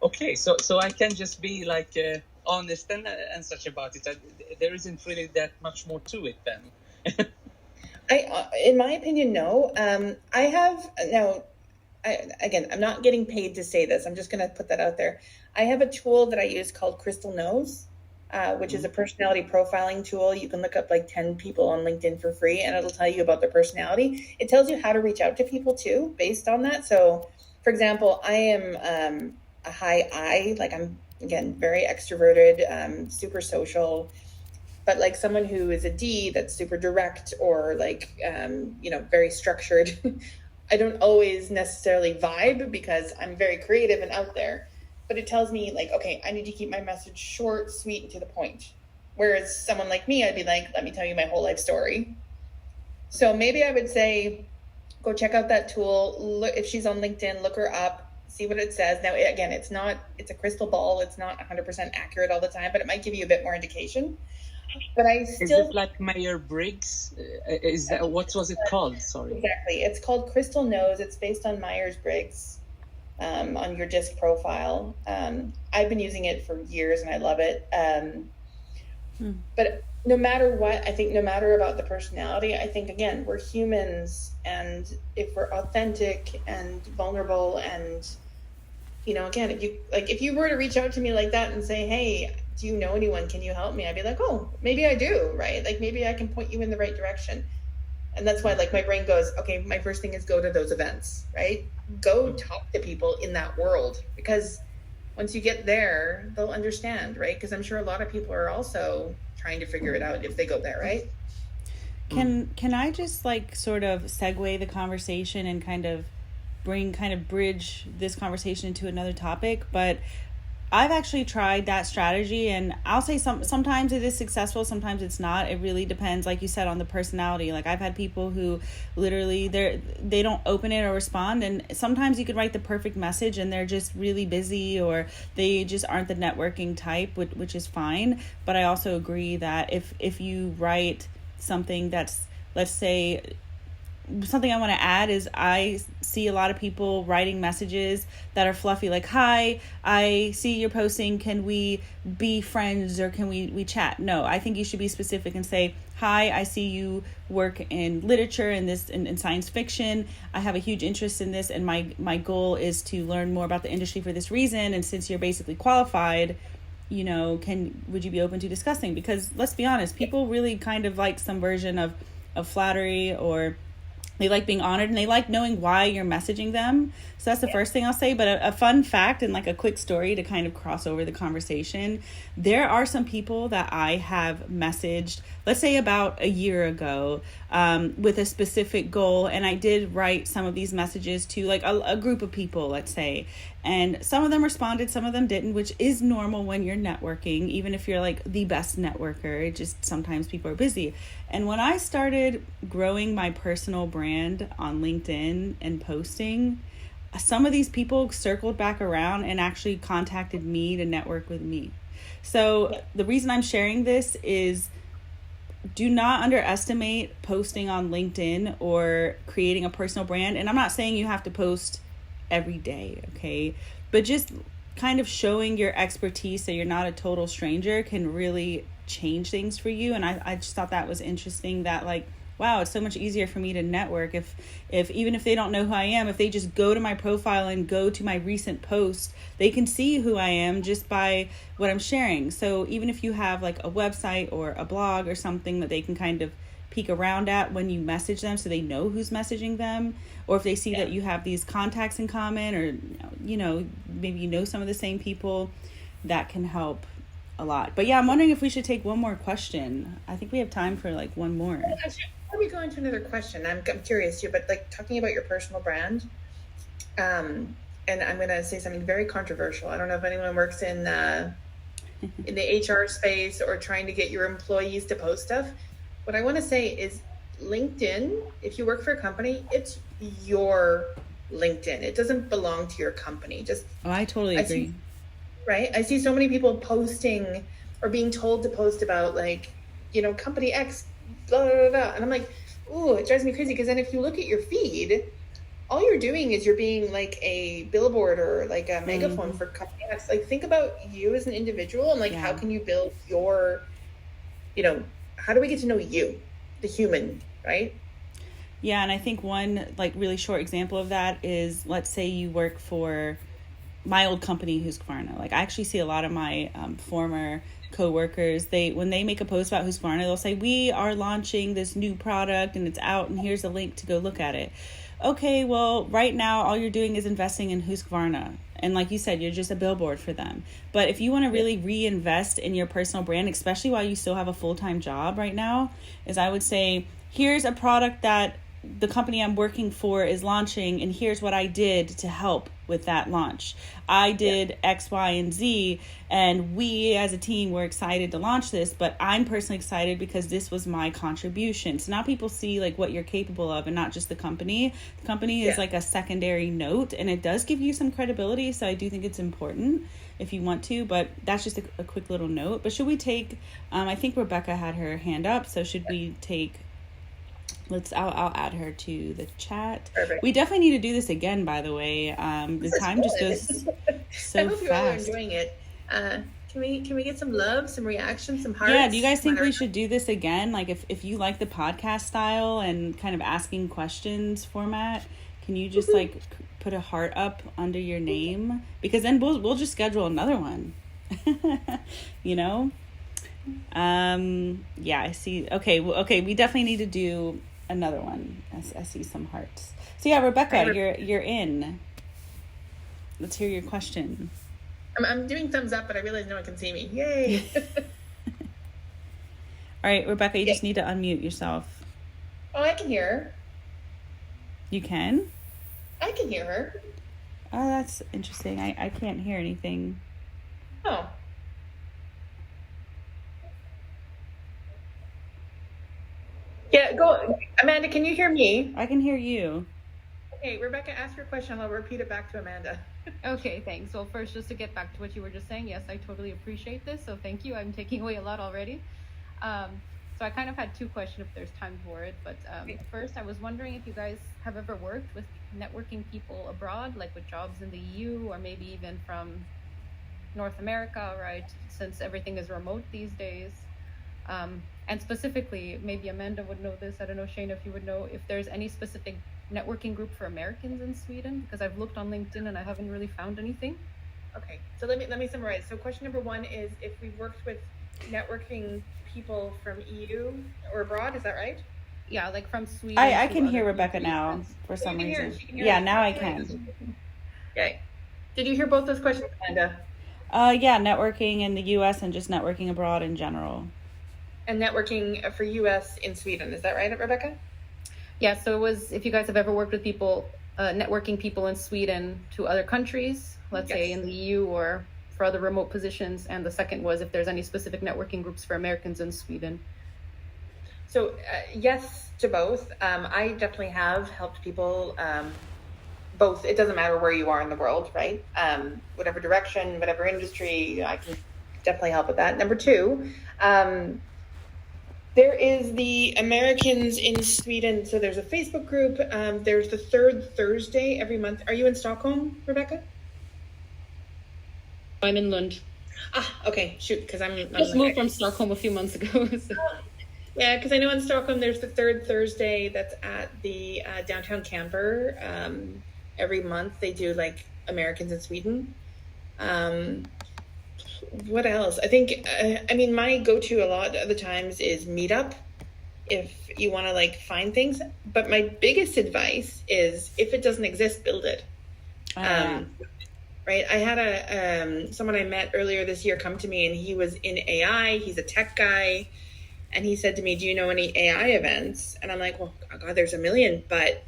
Okay, so I can just be like honest and such about it. There isn't really that much more to it then. In my opinion, no. Again, I'm not getting paid to say this. I'm just going to put that out there. I have a tool that I use called Crystal Knows, which is a personality profiling tool. You can look up like 10 people on LinkedIn for free, and it'll tell you about their personality. It tells you how to reach out to people too, based on that. So, for example, I am a high I, like I'm, again, very extroverted, super social, but like someone who is a D that's super direct or like, very structured. I don't always necessarily vibe because I'm very creative and out there, but it tells me like, okay, I need to keep my message short, sweet, and to the point. Whereas someone like me, I'd be like, let me tell you my whole life story. So maybe I would say, go check out that tool. Look, if she's on LinkedIn, look her up, see what it says. Now, again, it's a crystal ball. It's not 100% accurate all the time, but it might give you a bit more indication. But is it like Myers-Briggs? Is that, what was it called? Sorry. Exactly. It's called Crystal Knows. It's based on Myers-Briggs on your DISC profile. I've been using it for years and I love it. But no matter what, I think no matter about the personality, I think, again, we're humans. And if we're authentic and vulnerable and, again, if you were to reach out to me like that and say, hey, do you know anyone? Can you help me? I'd be like, oh, maybe I do, right? Like, maybe I can point you in the right direction. And that's why, like, my brain goes, okay, my first thing is go to those events, right? Go talk to people in that world, because once you get there, they'll understand, right? Because I'm sure a lot of people are also trying to figure it out if they go there, right? Can I just like sort of segue the conversation and kind of bridge this conversation into another topic? But I've actually tried that strategy, and I'll say sometimes it is successful, sometimes it's not. It really depends, like you said, on the personality. Like I've had people who literally they don't open it or respond, and sometimes you could write the perfect message and they're just really busy, or they just aren't the networking type, which is fine. But I also agree that if you write something that's, let's say, something I want to add is I see a lot of people writing messages that are fluffy, like, hi, I see you're posting, can we be friends, or can we chat? No, I think you should be specific and say, hi, I see you work in literature and this in science fiction. I have a huge interest in this, and my goal is to learn more about the industry for this reason. And since you're basically qualified, would you be open to discussing? Because let's be honest, people really kind of like some version of flattery, or they like being honored, and they like knowing why you're messaging them. So that's the first thing I'll say. But a fun fact and like a quick story to kind of cross over the conversation. There are some people that I have messaged, let's say about a year ago, with a specific goal. And I did write some of these messages to like a group of people, let's say. And some of them responded, some of them didn't, which is normal when you're networking, even if you're like the best networker. It just sometimes people are busy. And when I started growing my personal brand on LinkedIn and posting, some of these people circled back around and actually contacted me to network with me. So the reason I'm sharing this is, do not underestimate posting on LinkedIn or creating a personal brand. And I'm not saying you have to post every day, okay? But just kind of showing your expertise so you're not a total stranger can really change things for you. And I just thought that was interesting, that like, wow, it's so much easier for me to network if even if they don't know who I am, if they just go to my profile and go to my recent post, they can see who I am just by what I'm sharing. So even if you have like a website or a blog or something that they can kind of peek around at when you message them, so they know who's messaging them, or if they see that you have these contacts in common, or maybe some of the same people, that can help a lot. But yeah, I'm wondering if we should take one more question. I think we have time for like one more. Before we go into another question, I'm curious too, but like talking about your personal brand, and I'm going to say something very controversial. I don't know if anyone works in the HR space or trying to get your employees to post stuff. What I want to say is LinkedIn, if you work for a company, it's your LinkedIn. It doesn't belong to your company. I totally agree. I see so many people posting or being told to post about like, company X, blah, blah, blah, blah. And I'm like, ooh, it drives me crazy. Because then if you look at your feed, all you're doing is you're being like a billboard or like a megaphone for company X. Like, think about you as an individual and like, how can you build your, how do we get to know you, the human, right? Yeah, and I think one like really short example of that is, let's say you work for my old company, Husqvarna. Like I actually see a lot of my former co-workers, when they make a post about Husqvarna, they'll say, we are launching this new product and it's out and here's a link to go look at it. Okay, well, right now all you're doing is investing in Husqvarna. And like you said, you're just a billboard for them. But if you want to really reinvest in your personal brand, especially while you still have a full-time job right now, is I would say, here's a product that the company I'm working for is launching, and here's what I did to help with that launch. I did X, Y, and Z, and we as a team were excited to launch this, but I'm personally excited because this was my contribution. So now people see like what you're capable of and not just the company. The company is like a secondary note, and it does give you some credibility. So I do think it's important if you want to, but that's just a quick little note. But should we take, I think Rebecca had her hand up. So should we take, I'll add her to the chat. Perfect. We definitely need to do this again, by the way. The time just goes so I hope fast. you're all enjoying it. Can we get some love, some reactions, some hearts? Yeah, do you guys think we should do this again? Like if you like the podcast style and kind of asking questions format, can you just like put a heart up under your name? Because then we'll just schedule another one. Yeah, I see. Okay, we definitely need to do another one. I see some hearts. So yeah, Rebecca, you're in. Let's hear your question. I'm doing thumbs up, but I realize no one can see me. Yay! All right, Rebecca, you just need to unmute yourself. Oh, I can hear her. You can? I can hear her. Oh, that's interesting. I can't hear anything. Oh. Yeah, go. Amanda, can you hear me? I can hear you. Okay, Rebecca, ask your question. I'll repeat it back to Amanda. Okay, thanks. Well, first, just to get back to what you were just saying, yes, I totally appreciate this. So thank you. I'm taking away a lot already. So I kind of had two questions if there's time for it. But first, I was wondering if you guys have ever worked with networking people abroad, like with jobs in the EU or maybe even from North America, right? Since everything is remote these days. And specifically, maybe Amanda would know this. I don't know, Shane, if you would know if there's any specific networking group for Americans in Sweden, because I've looked on LinkedIn and I haven't really found anything. Okay, so let me summarize. So question number one is if we've worked with networking people from EU or abroad, is that right? Yeah, like from Sweden. I can hear Rebecca now for some reason. Yeah, now I can. Okay. Did you hear both those questions, Amanda? Yeah, networking in the US and just networking abroad in general. And networking for US in Sweden, is that right, Rebecca? Yeah, so it was if you guys have ever worked with people, networking people in Sweden to other countries, let's say in the EU or for other remote positions. And the second was if there's any specific networking groups for Americans in Sweden. So yes to both. I definitely have helped people both. It doesn't matter where you are in the world, right? Whatever direction, whatever industry, I can definitely help with that. Number two, there is the Americans in Sweden. So there's a Facebook group. There's the third Thursday every month. Are you in Stockholm, Rebecca? I'm in Lund. Ah, okay. Shoot, because I'm just moved from Stockholm a few months ago. So. Yeah, because I know in Stockholm there's the third Thursday that's at the downtown camper. Every month they do like Americans in Sweden. What else? I think, my go-to a lot of the times is Meetup if you want to like find things. But my biggest advice is if it doesn't exist, build it. Right. I had someone I met earlier this year come to me and he was in AI. He's a tech guy. And he said to me, do you know any AI events? And I'm like, well, God, there's a million. But,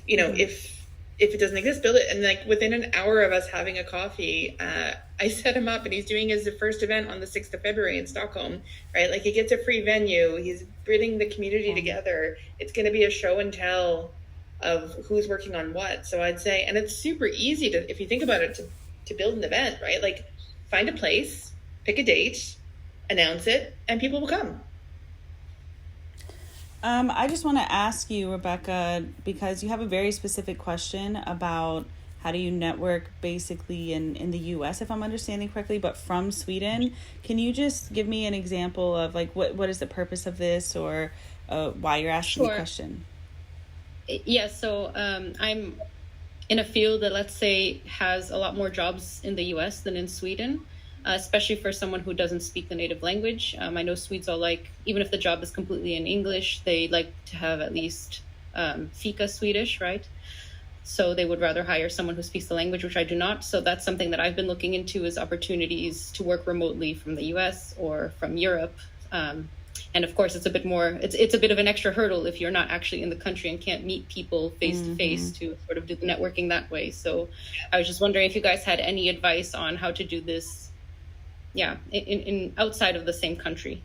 if it doesn't exist, build it. And like within an hour of us having a coffee, I set him up and he's doing his first event on the 6th of February in Stockholm, right? Like he gets a free venue. He's bringing the community together. It's going to be a show and tell of who's working on what. So I'd say, and it's super easy to, if you think about it, to build an event, right? Like find a place, pick a date, announce it, and people will come. I just want to ask you, Rebecca, because you have a very specific question about how do you network basically in the US, if I'm understanding correctly, but from Sweden. Can you just give me an example of like what is the purpose of this or why you're asking the question? Yeah, so I'm in a field that, let's say, has a lot more jobs in the US than in Sweden. Especially for someone who doesn't speak the native language. I know Swedes are like, even if the job is completely in English, they like to have at least fika Swedish, right? So they would rather hire someone who speaks the language, which I do not. So that's something that I've been looking into is opportunities to work remotely from the US or from Europe. And of course, it's a bit more, it's a bit of an extra hurdle if you're not actually in the country and can't meet people face to face to sort of do the networking that way. So I was just wondering if you guys had any advice on how to do this. Yeah, in outside of the same country.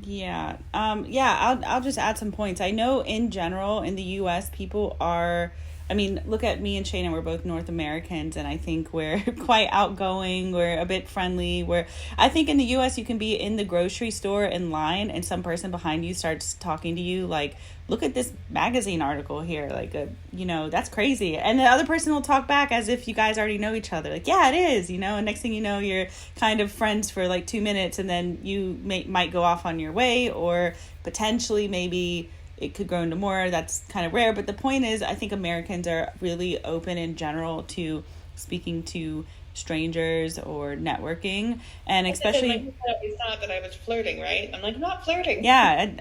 Yeah. I'll just add some points. I know in general in the US people are, look at me and Shana, we're both North Americans and I think we're quite outgoing, we're a bit friendly. I think in the US you can be in the grocery store in line and some person behind you starts talking to you like, look at this magazine article here, like that's crazy. And the other person will talk back as if you guys already know each other. Like, yeah, it is, and next thing you know, you're kind of friends for like 2 minutes and then you might go off on your way or potentially maybe it could grow into more. That's kind of rare. But the point is, I think Americans are really open in general to speaking to strangers or networking, and especially we thought that I was flirting, right? I'm like, I'm not flirting. Yeah,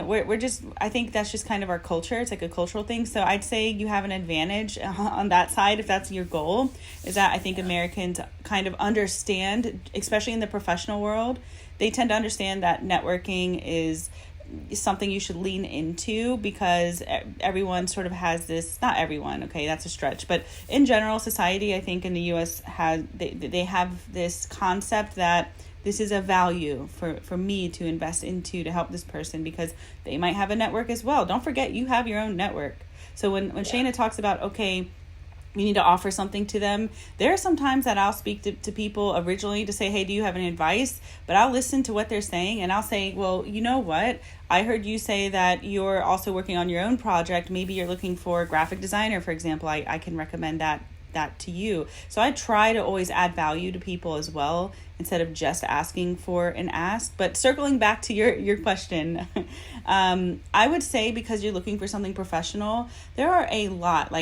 we're just, I think that's just kind of our culture. It's like a cultural thing. So I'd say you have an advantage on that side if that's your goal, is that I think Americans kind of understand, especially in the professional world, they tend to understand that networking is something you should lean into, because everyone sort of has this, not everyone, okay, that's a stretch, but in general, society, I think in the US they have this concept that this is a value for me to invest into to help this person, because they might have a network as well. Don't forget, you have your own network. So when Shayna talks about, okay, you need to offer something to them, there are some times that I'll speak to people originally to say, hey, do you have any advice? But I'll listen to what they're saying, and I'll say, well, you know what? I heard you say that you're also working on your own project. Maybe you're looking for a graphic designer, for example. I can recommend that to you. So I try to always add value to people as well, instead of just asking for an ask. But circling back to your question, I would say, because you're looking for something professional, there are a lot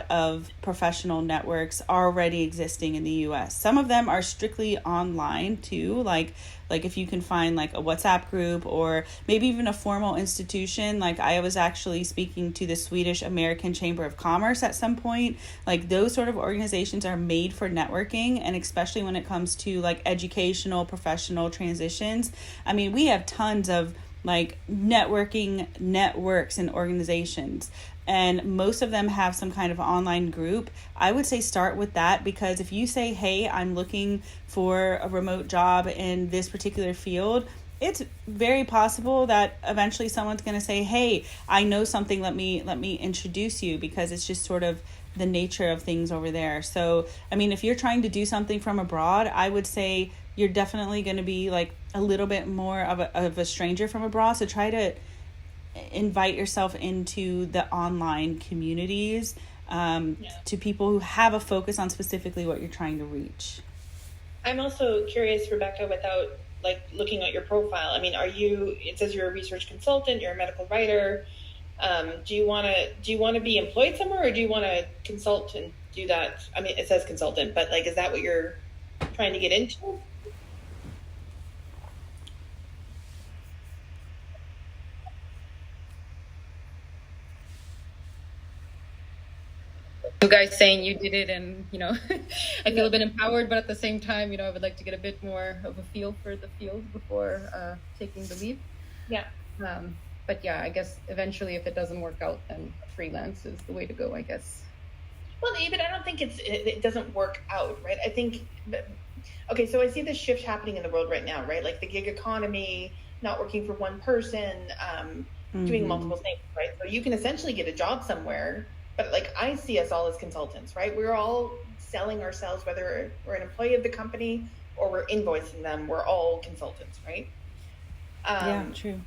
of professional networks already existing in the US. Some of them are strictly online too, like if you can find like a WhatsApp group, or maybe even a formal institution. Like I was actually speaking to the Swedish American Chamber of Commerce at some point. Like those sort of organizations are made for networking, and especially when it comes to like educational, professional transitions. I mean, we have tons of like networking networks and organizations, and most of them have some kind of online group. I would say start with that, because if you say, hey, I'm looking for a remote job in this particular field, it's very possible that eventually someone's going to say, hey, I know something, let me introduce you, because it's just sort of the nature of things over there. So, I mean, if you're trying to do something from abroad, I would say you're definitely going to be like a little bit more of a stranger from abroad. So try to invite yourself into the online communities, to people who have a focus on specifically what you're trying to reach. I'm also curious, Rebecca, without like looking at your profile. I mean, it says you're a research consultant, you're a medical writer. Do you want to be employed somewhere, or do you want to consult and do that? I mean, it says consultant, but like, is that what you're trying to get into? You guys saying you did it, and I feel a bit empowered, but at the same time, I would like to get a bit more of a feel for the field before taking the leap. Yeah. But yeah, I guess eventually, if it doesn't work out, then freelance is the way to go, I guess. Well, even I don't think it doesn't work out, right? I think, okay, so I see this shift happening in the world right now, right? Like the gig economy, not working for one person, doing multiple things, right? So you can essentially get a job somewhere, but like I see us all as consultants, right? We're all selling ourselves, whether we're an employee of the company or we're invoicing them, we're all consultants, right? Yeah, true.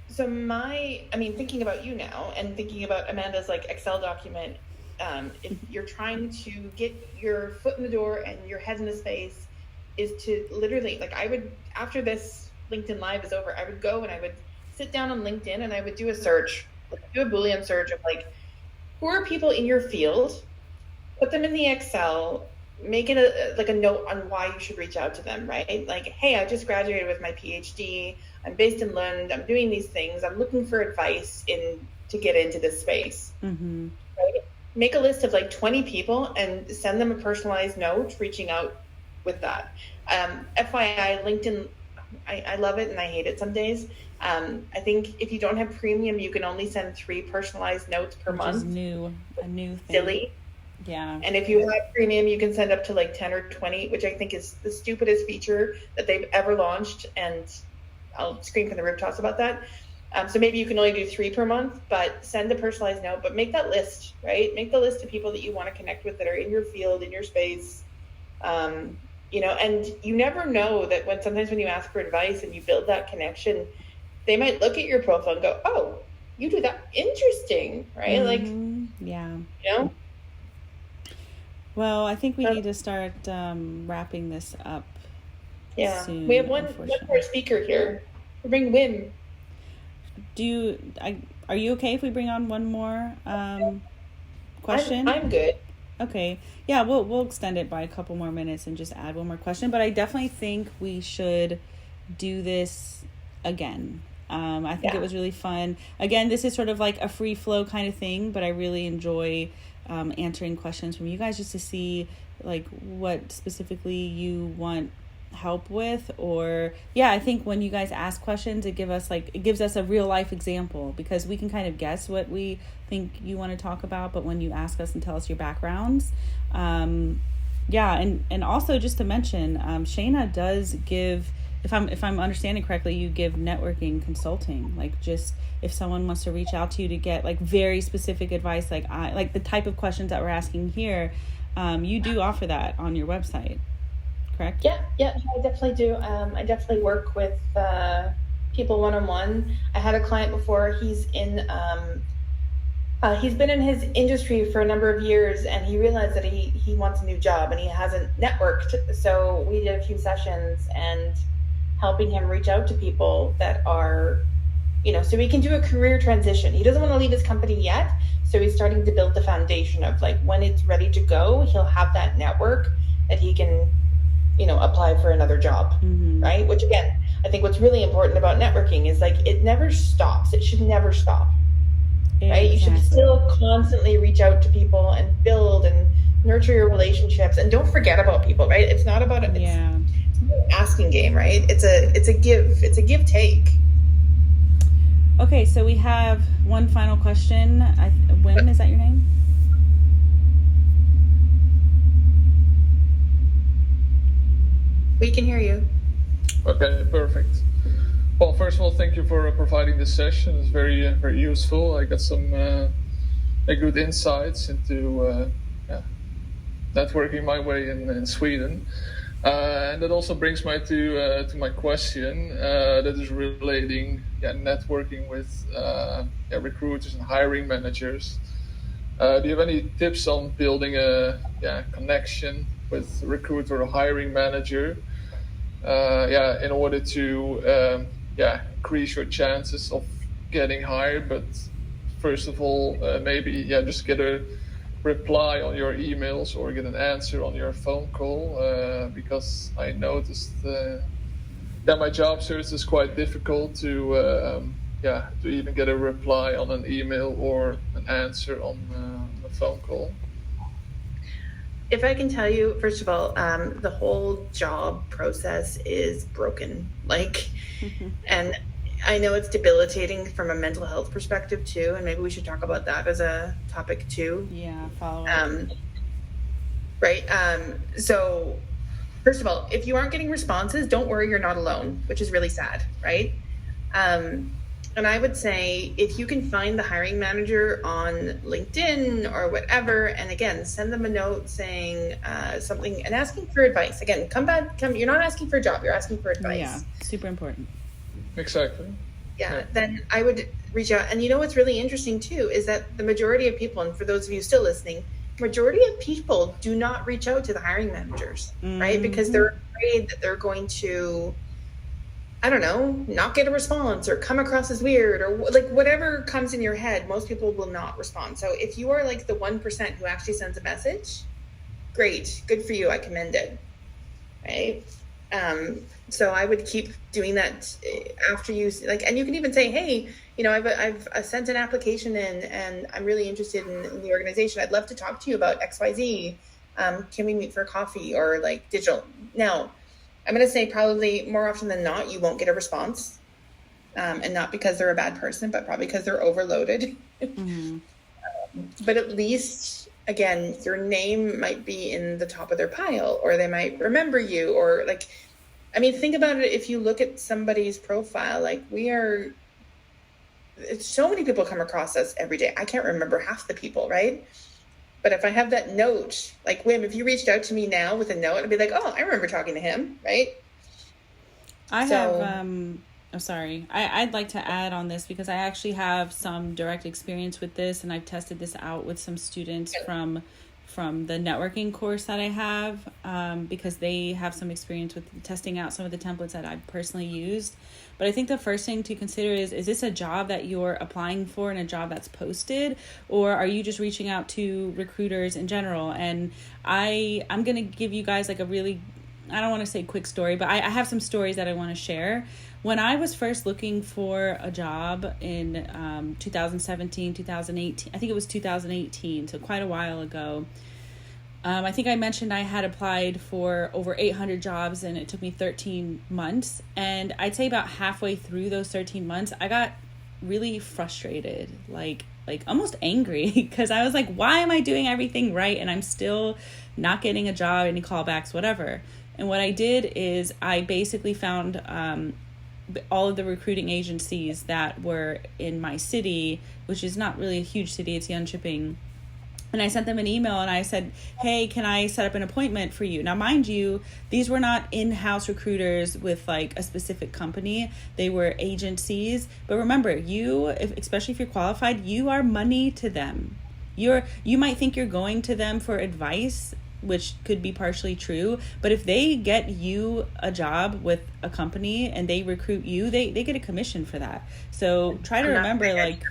So thinking about you now and thinking about Amanda's like Excel document, if you're trying to get your foot in the door and your head in the space, is to literally, like I would, after this LinkedIn Live is over, I would go and I would sit down on LinkedIn and I would do a search, do a Boolean search of like, who are people in your field, put them in the Excel, make it a note on why you should reach out to them, right? Like, hey, I just graduated with my PhD. I'm based in Lund. I'm doing these things. I'm looking for advice to get into this space. Mm-hmm. Right? Make a list of like 20 people and send them a personalized note reaching out with that. FYI, LinkedIn, I love it and I hate it some days. I think if you don't have premium, you can only send 3 personalized notes per month. Which is a new thing. Silly. Yeah. And if you have premium, you can send up to like 10 or 20, which I think is the stupidest feature that they've ever launched. And I'll scream from the rooftops about that. So maybe you can only do 3 per month, but send a personalized note, but make that list, right? Make the list of people that you want to connect with that are in your field, in your space. And you never know that sometimes when you ask for advice and you build that connection, they might look at your profile and go, oh, you do that. Interesting, right? Mm-hmm. Yeah. Well, I think we need to start wrapping this up. Yeah. Soon, we have one more speaker here. We'll bring Wim. Are you okay if we bring on one more question? I'm good. Okay. Yeah, we'll extend it by a couple more minutes and just add one more question. But I definitely think we should do this again. I think it was really fun. Again, this is sort of like a free flow kind of thing, but I really enjoy answering questions from you guys just to see like what specifically you want help with, or I think when you guys ask questions, it gives us a real life example, because we can kind of guess what we think you want to talk about, but when you ask us and tell us your backgrounds, and also just to mention, Shayna does give, if I'm understanding correctly, you give networking consulting, like just if someone wants to reach out to you to get like very specific advice, like the type of questions that we're asking here, you do offer that on your website, correct? Yeah, I definitely do. I definitely work with people one-on-one. I had a client before. He's been in his industry for a number of years, and he realized that he wants a new job and he hasn't networked. So we did a few sessions and helping him reach out to people that are, so he can do a career transition. He doesn't want to leave his company yet. So he's starting to build the foundation of like when it's ready to go, he'll have that network that he can, apply for another job, right? Which again, I think what's really important about networking is like it never stops. It should never stop, right? You should still constantly reach out to people and build and nurture your relationships, and don't forget about people, right? It's not about it's an asking game, right? It's a give take. Okay, so we have one final question. Wim, is that your name? We can hear you. Okay, perfect. Well, first of all, thank you for providing this session. It's very, very useful. I got some good insights into networking my way in Sweden. And that also brings me to my question that is relating networking with recruiters and hiring managers. Do you have any tips on building a connection with a recruiter or hiring manager in order to increase your chances of getting hired? But first of all, maybe just get a reply on your emails or get an answer on your phone call, because I noticed that my job search is quite difficult to even get a reply on an email or an answer on a phone call. If I can tell you, first of all, the whole job process is broken. And I know it's debilitating from a mental health perspective too, and maybe we should talk about that as a topic too. Yeah, follow up. Right. So first of all, if you aren't getting responses, don't worry, you're not alone, which is really sad, right? And I would say if you can find the hiring manager on LinkedIn or whatever, and again, send them a note saying something and asking for advice. Again, you're not asking for a job, you're asking for advice. Yeah, super important. Exactly. Yeah, then I would reach out. And what's really interesting too is that the majority of people, and for those of you still listening, majority of people do not reach out to the hiring managers, right? Because they're afraid that they're going to, I don't know, not get a response or come across as weird or like whatever comes in your head. Most people will not respond. So if you are like the 1% who actually sends a message, great, good for you. I commend it, right? So I would keep doing that after you and you can even say, hey, I've sent an application in and I'm really interested in the organization. I'd love to talk to you about XYZ. Can we meet for coffee or like digital? Now, I'm going to say probably more often than not, you won't get a response. And not because they're a bad person, but probably because they're overloaded. But at least, again, your name might be in the top of their pile, or they might remember you, or think about it. If you look at somebody's profile, so many people come across us every day. I can't remember half the people, right? But if I have that note, like Wim, if you reached out to me now with a note, I'd be like, oh, I remember talking to him, right? I'd like to add on this because I actually have some direct experience with this, and I've tested this out with some students from the networking course that I have, because they have some experience with testing out some of the templates that I've personally used. But I think the first thing to consider is this a job that you're applying for and a job that's posted, or are you just reaching out to recruiters in general? And I'm going to give you guys like a really, I don't want to say quick story, but I have some stories that I want to share. When I was first looking for a job in 2017, 2018, I think it was 2018, so quite a while ago, I think I mentioned I had applied for over 800 jobs and it took me 13 months. And I'd say about halfway through those 13 months, I got really frustrated, like almost angry, because I was like, why am I doing everything right and I'm still not getting a job, any callbacks, whatever. And what I did is I basically found all of the recruiting agencies that were in my city, which is not really a huge city, it's Jönköping. And I sent them an email and I said, hey, can I set up an appointment for you? Now, mind you, these were not in-house recruiters with like a specific company. They were agencies. But remember, especially if you're qualified, you are money to them. You might think you're going to them for advice, which could be partially true. But if they get you a job with a company and they recruit you, they get a commission for that. So try to remember, like,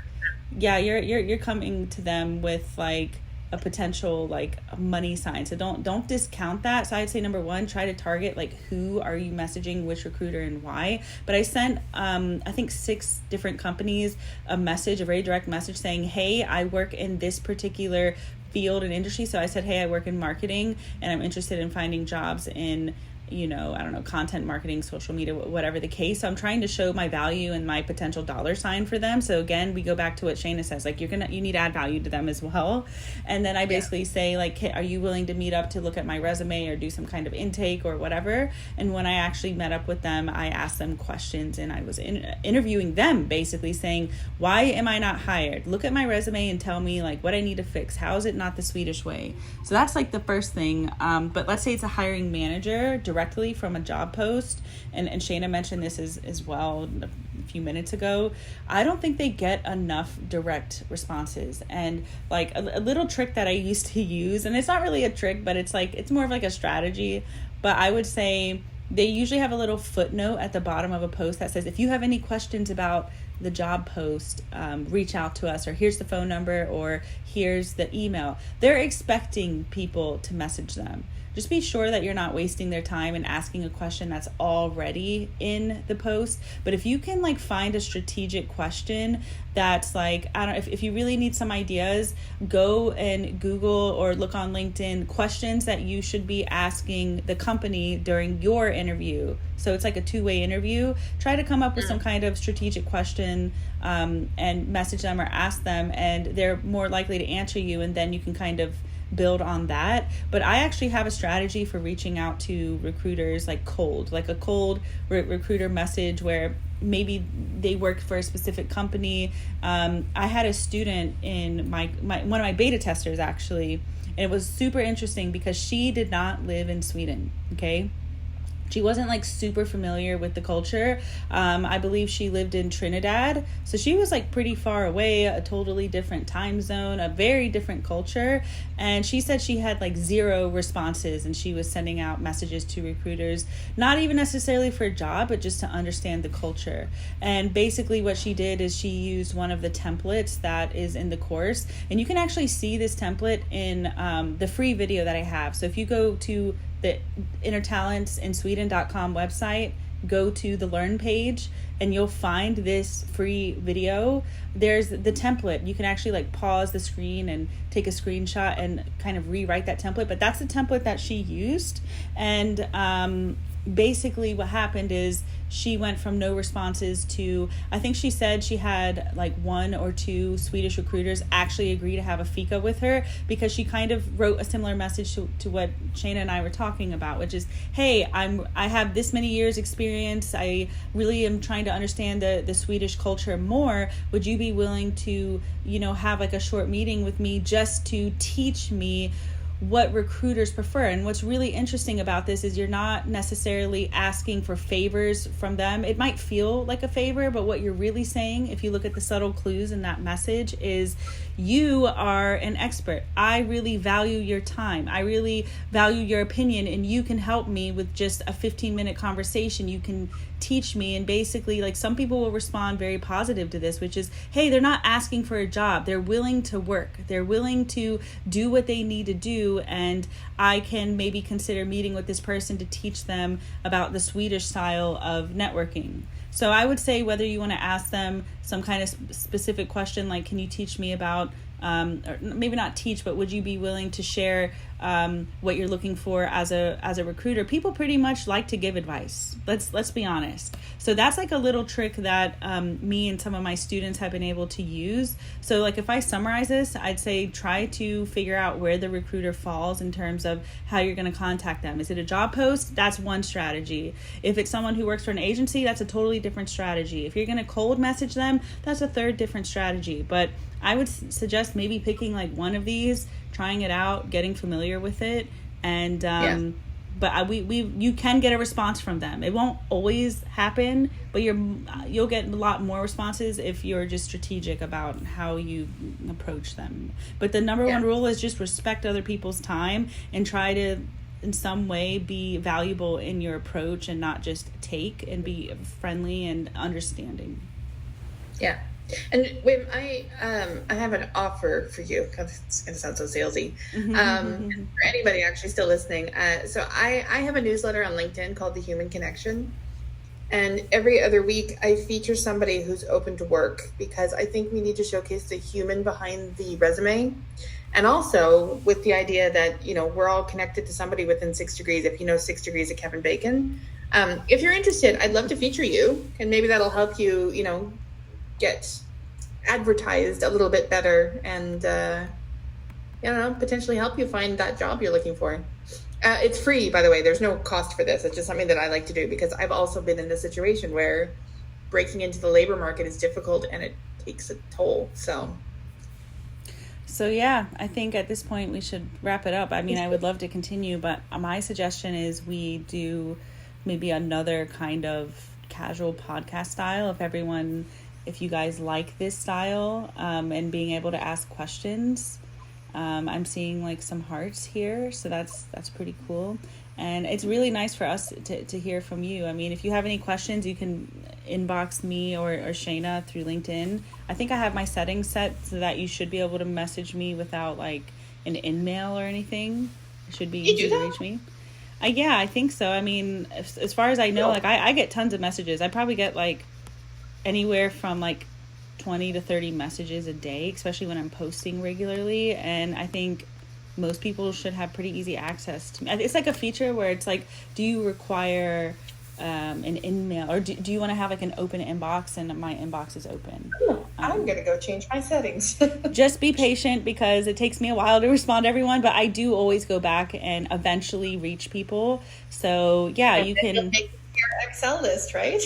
yeah, you're coming to them with like a potential like money sign. So don't discount that. So I'd say number one, try to target like who are you messaging, which recruiter and why. But I sent I think 6 different companies a very direct message saying, hey, I work in this particular field and industry. So I said, hey, I work in marketing and I'm interested in finding jobs in, I don't know, content marketing, social media, whatever the case. So I'm trying to show my value and my potential dollar sign for them. So again, we go back to what Shayna says, like you need to add value to them as well. And then I basically say like, hey, are you willing to meet up to look at my resume or do some kind of intake or whatever? And when I actually met up with them, I asked them questions and I was interviewing them, basically saying, why am I not hired? Look at my resume and tell me like what I need to fix. How is it not the Swedish way? So that's like the first thing. But let's say it's a hiring manager directly from a job post, and Shayna mentioned this as well a few minutes ago. I don't think they get enough direct responses. And like a little trick that I used to use, and it's not really a trick, but it's more of like a strategy, but I would say they usually have a little footnote at the bottom of a post that says, if you have any questions about the job post, reach out to us, or here's the phone number, or here's the email. They're expecting people to message them. Just be sure that you're not wasting their time and asking a question that's already in the post. But if you can like find a strategic question that's like, I don't know, if you really need some ideas, go and Google or look on LinkedIn questions that you should be asking the company during your interview. So it's like a 2-way interview. Try to come up with some kind of strategic question and message them or ask them, and they're more likely to answer you, and then you can kind of build on that. But I actually have a strategy for reaching out to recruiters like a cold recruiter message where maybe they work for a specific company. I had a student in my one of my beta testers actually, and it was super interesting because she did not live in Sweden. Okay. She wasn't like super familiar with the culture. I believe she lived in Trinidad. So she was like pretty far away, a totally different time zone, a very different culture. And she said she had like 0 responses, and she was sending out messages to recruiters, not even necessarily for a job, but just to understand the culture. And basically what she did is she used one of the templates that is in the course. And you can actually see this template in the free video that I have. So if you go to the Intertalents in Sweden.com website, go to the Learn page, and you'll find this free video. There's the template. You can actually like pause the screen and take a screenshot and kind of rewrite that template. But that's the template that she used. And basically what happened is she went from no responses to, I think she said she had like 1 or 2 Swedish recruiters actually agree to have a fika with her, because she kind of wrote a similar message to what Shayna and I were talking about, which is, hey, I have this many years experience. I really am trying to understand the Swedish culture more. Would you be willing to, have like a short meeting with me just to teach me what recruiters prefer? And what's really interesting about this is you're not necessarily asking for favors from them. It might feel like a favor, but what you're really saying, if you look at the subtle clues in that message, is you are an expert. I really value your time. I really value your opinion, and you can help me with just a 15-minute conversation. You can teach me. And basically, like, some people will respond very positive to this, which is, hey, they're not asking for a job. They're willing to work. They're willing to do what they need to do. And I can maybe consider meeting with this person to teach them about the Swedish style of networking. So I would say whether you want to ask them some kind of specific question, like, can you teach me about or maybe not teach, but would you be willing to share what you're looking for as a recruiter? People pretty much like to give advice. Let's be honest. So that's like a little trick that me and some of my students have been able to use. So like if I summarize this, I'd say try to figure out where the recruiter falls in terms of how you're going to contact them. Is it a job post? That's one strategy. If it's someone who works for an agency, that's a totally different strategy. If you're going to cold message them, that's a third different strategy. But I would suggest maybe picking like one of these, trying it out, getting familiar with it, and but you can get a response from them. It won't always happen, but you'll get a lot more responses if you're just strategic about how you approach them. But the number one rule is just respect other people's time and try to in some way be valuable in your approach and not just take, and be friendly and understanding. Yeah. And Wim, I have an offer for you. God, it's going to sound so salesy. For anybody actually still listening. So I have a newsletter on LinkedIn called The Human Connection. And every other week I feature somebody who's open to work, because I think we need to showcase the human behind the resume. And also with the idea that, we're all connected to somebody within 6 degrees. If you know 6 degrees of Kevin Bacon, if you're interested, I'd love to feature you, and maybe that'll help you, get advertised a little bit better, and potentially help you find that job you're looking for. It's free, by the way. There's no cost for this. It's just something that I like to do, because I've also been in this situation where breaking into the labor market is difficult and it takes a toll. So yeah, I think at this point we should wrap it up. I mean, I would love to continue, but my suggestion is we do maybe another kind of casual podcast style. If you guys like this style, and being able to ask questions. I'm seeing like some hearts here, so that's pretty cool. And it's really nice for us to hear from you. I mean, if you have any questions, you can inbox me or Shayna through LinkedIn. I think I have my settings set so that you should be able to message me without like an in-mail or anything. It should be easy to reach me. Yeah, I think so. I mean, as far as I know, like I get tons of messages. I probably get like anywhere from like 20 to 30 messages a day, especially when I'm posting regularly. And I think most people should have pretty easy access to me. It's like a feature where it's like, do you require an email, or do you want to have like an open inbox? And my inbox is open. I'm gonna go change my settings. Just be patient, because it takes me a while to respond to everyone, but I do always go back and eventually reach people. So yeah, you can make your Excel list, right?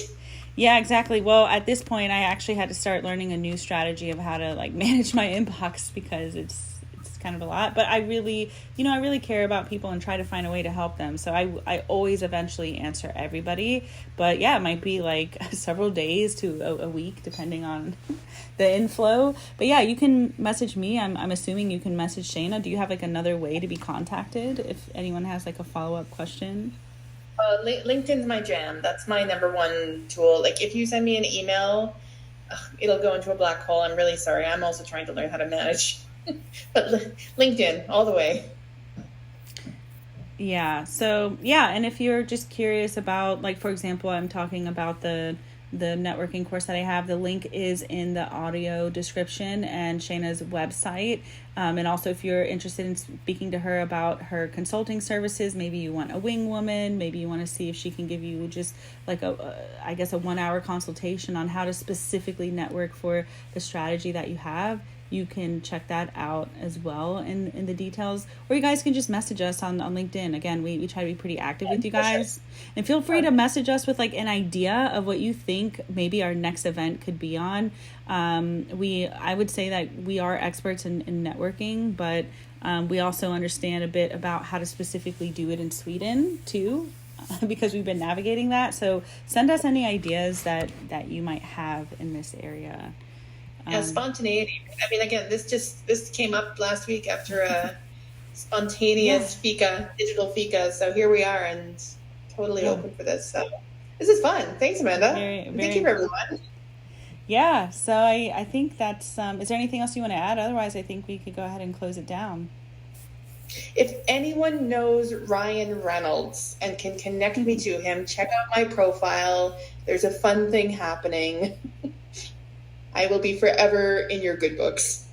Yeah, exactly. Well, at this point, I actually had to start learning a new strategy of how to like manage my inbox, because it's kind of a lot. But I really care about people and try to find a way to help them. So I always eventually answer everybody. But yeah, it might be like several days to a week, depending on the inflow. But yeah, you can message me. I'm assuming you can message Shayna. Do you have like another way to be contacted if anyone has like a follow-up question? LinkedIn's my jam. That's my number one tool. Like if you send me an email, it'll go into a black hole. I'm really sorry. I'm also trying to learn how to manage. But LinkedIn all the way. Yeah. So yeah, and if you're just curious about, like, for example, I'm talking about the networking course that I have, the link is in the audio description and Shayna's website. And also if you're interested in speaking to her about her consulting services, maybe you want a wing woman, maybe you want to see if she can give you just like a 1 hour consultation on how to specifically network for the strategy that you have. You can check that out as well in the details. Or you guys can just message us on LinkedIn. Again, we try to be pretty active with you guys. And feel free to message us with like an idea of what you think maybe our next event could be on. I would say that we are experts in networking, but we also understand a bit about how to specifically do it in Sweden too, because we've been navigating that. So send us any ideas that you might have in this area. Yeah, spontaneity. I mean, again, this came up last week after a spontaneous digital fika. So here we are, and totally open for this. So this is fun. Thanks, Amanda. Thank you, everyone. Yeah. So I think that's. Is there anything else you want to add? Otherwise, I think we could go ahead and close it down. If anyone knows Ryan Reynolds and can connect me to him, check out my profile. There's a fun thing happening. I will be forever in your good books.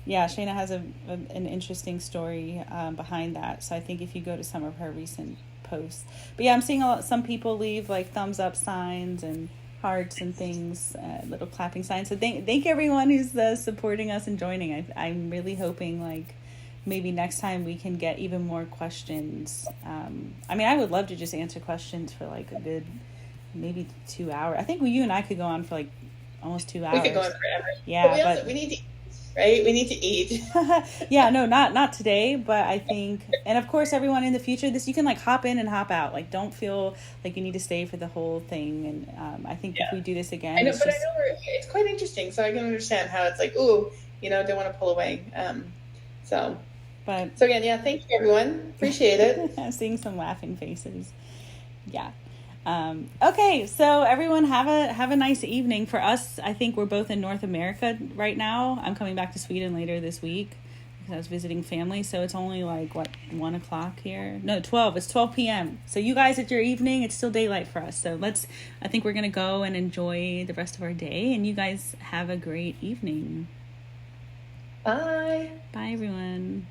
Yeah, Shayna has an interesting story behind that. So I think if you go to some of her recent posts, but yeah, I'm seeing some people leave like thumbs up signs and hearts and things, little clapping signs. So thank everyone who's supporting us and joining. I'm really hoping like maybe next time we can get even more questions. I mean, I would love to just answer questions for like a good maybe 2 hours. I think you and I could go on for like almost 2 hours. We could go on forever. Yeah, but we need to eat, right? We need to eat. Yeah, no, not today, but I think, and of course everyone in the future, you can like hop in and hop out. Like don't feel like you need to stay for the whole thing. And I think if we do this again, I know it's quite interesting, so I can understand how it's like, ooh, don't want to pull away. So again, yeah, thank you everyone. Appreciate it. I'm seeing some laughing faces. Yeah. Okay, so everyone have a nice evening. For us, I think we're both in North America right now. I'm coming back to Sweden later this week because I was visiting family. So it's only like 1 o'clock here. No, 12. It's 12 p.m. So you guys, it's your evening. It's still daylight for us. So I think we're gonna go and enjoy the rest of our day. And you guys have a great evening. Bye. Bye, everyone.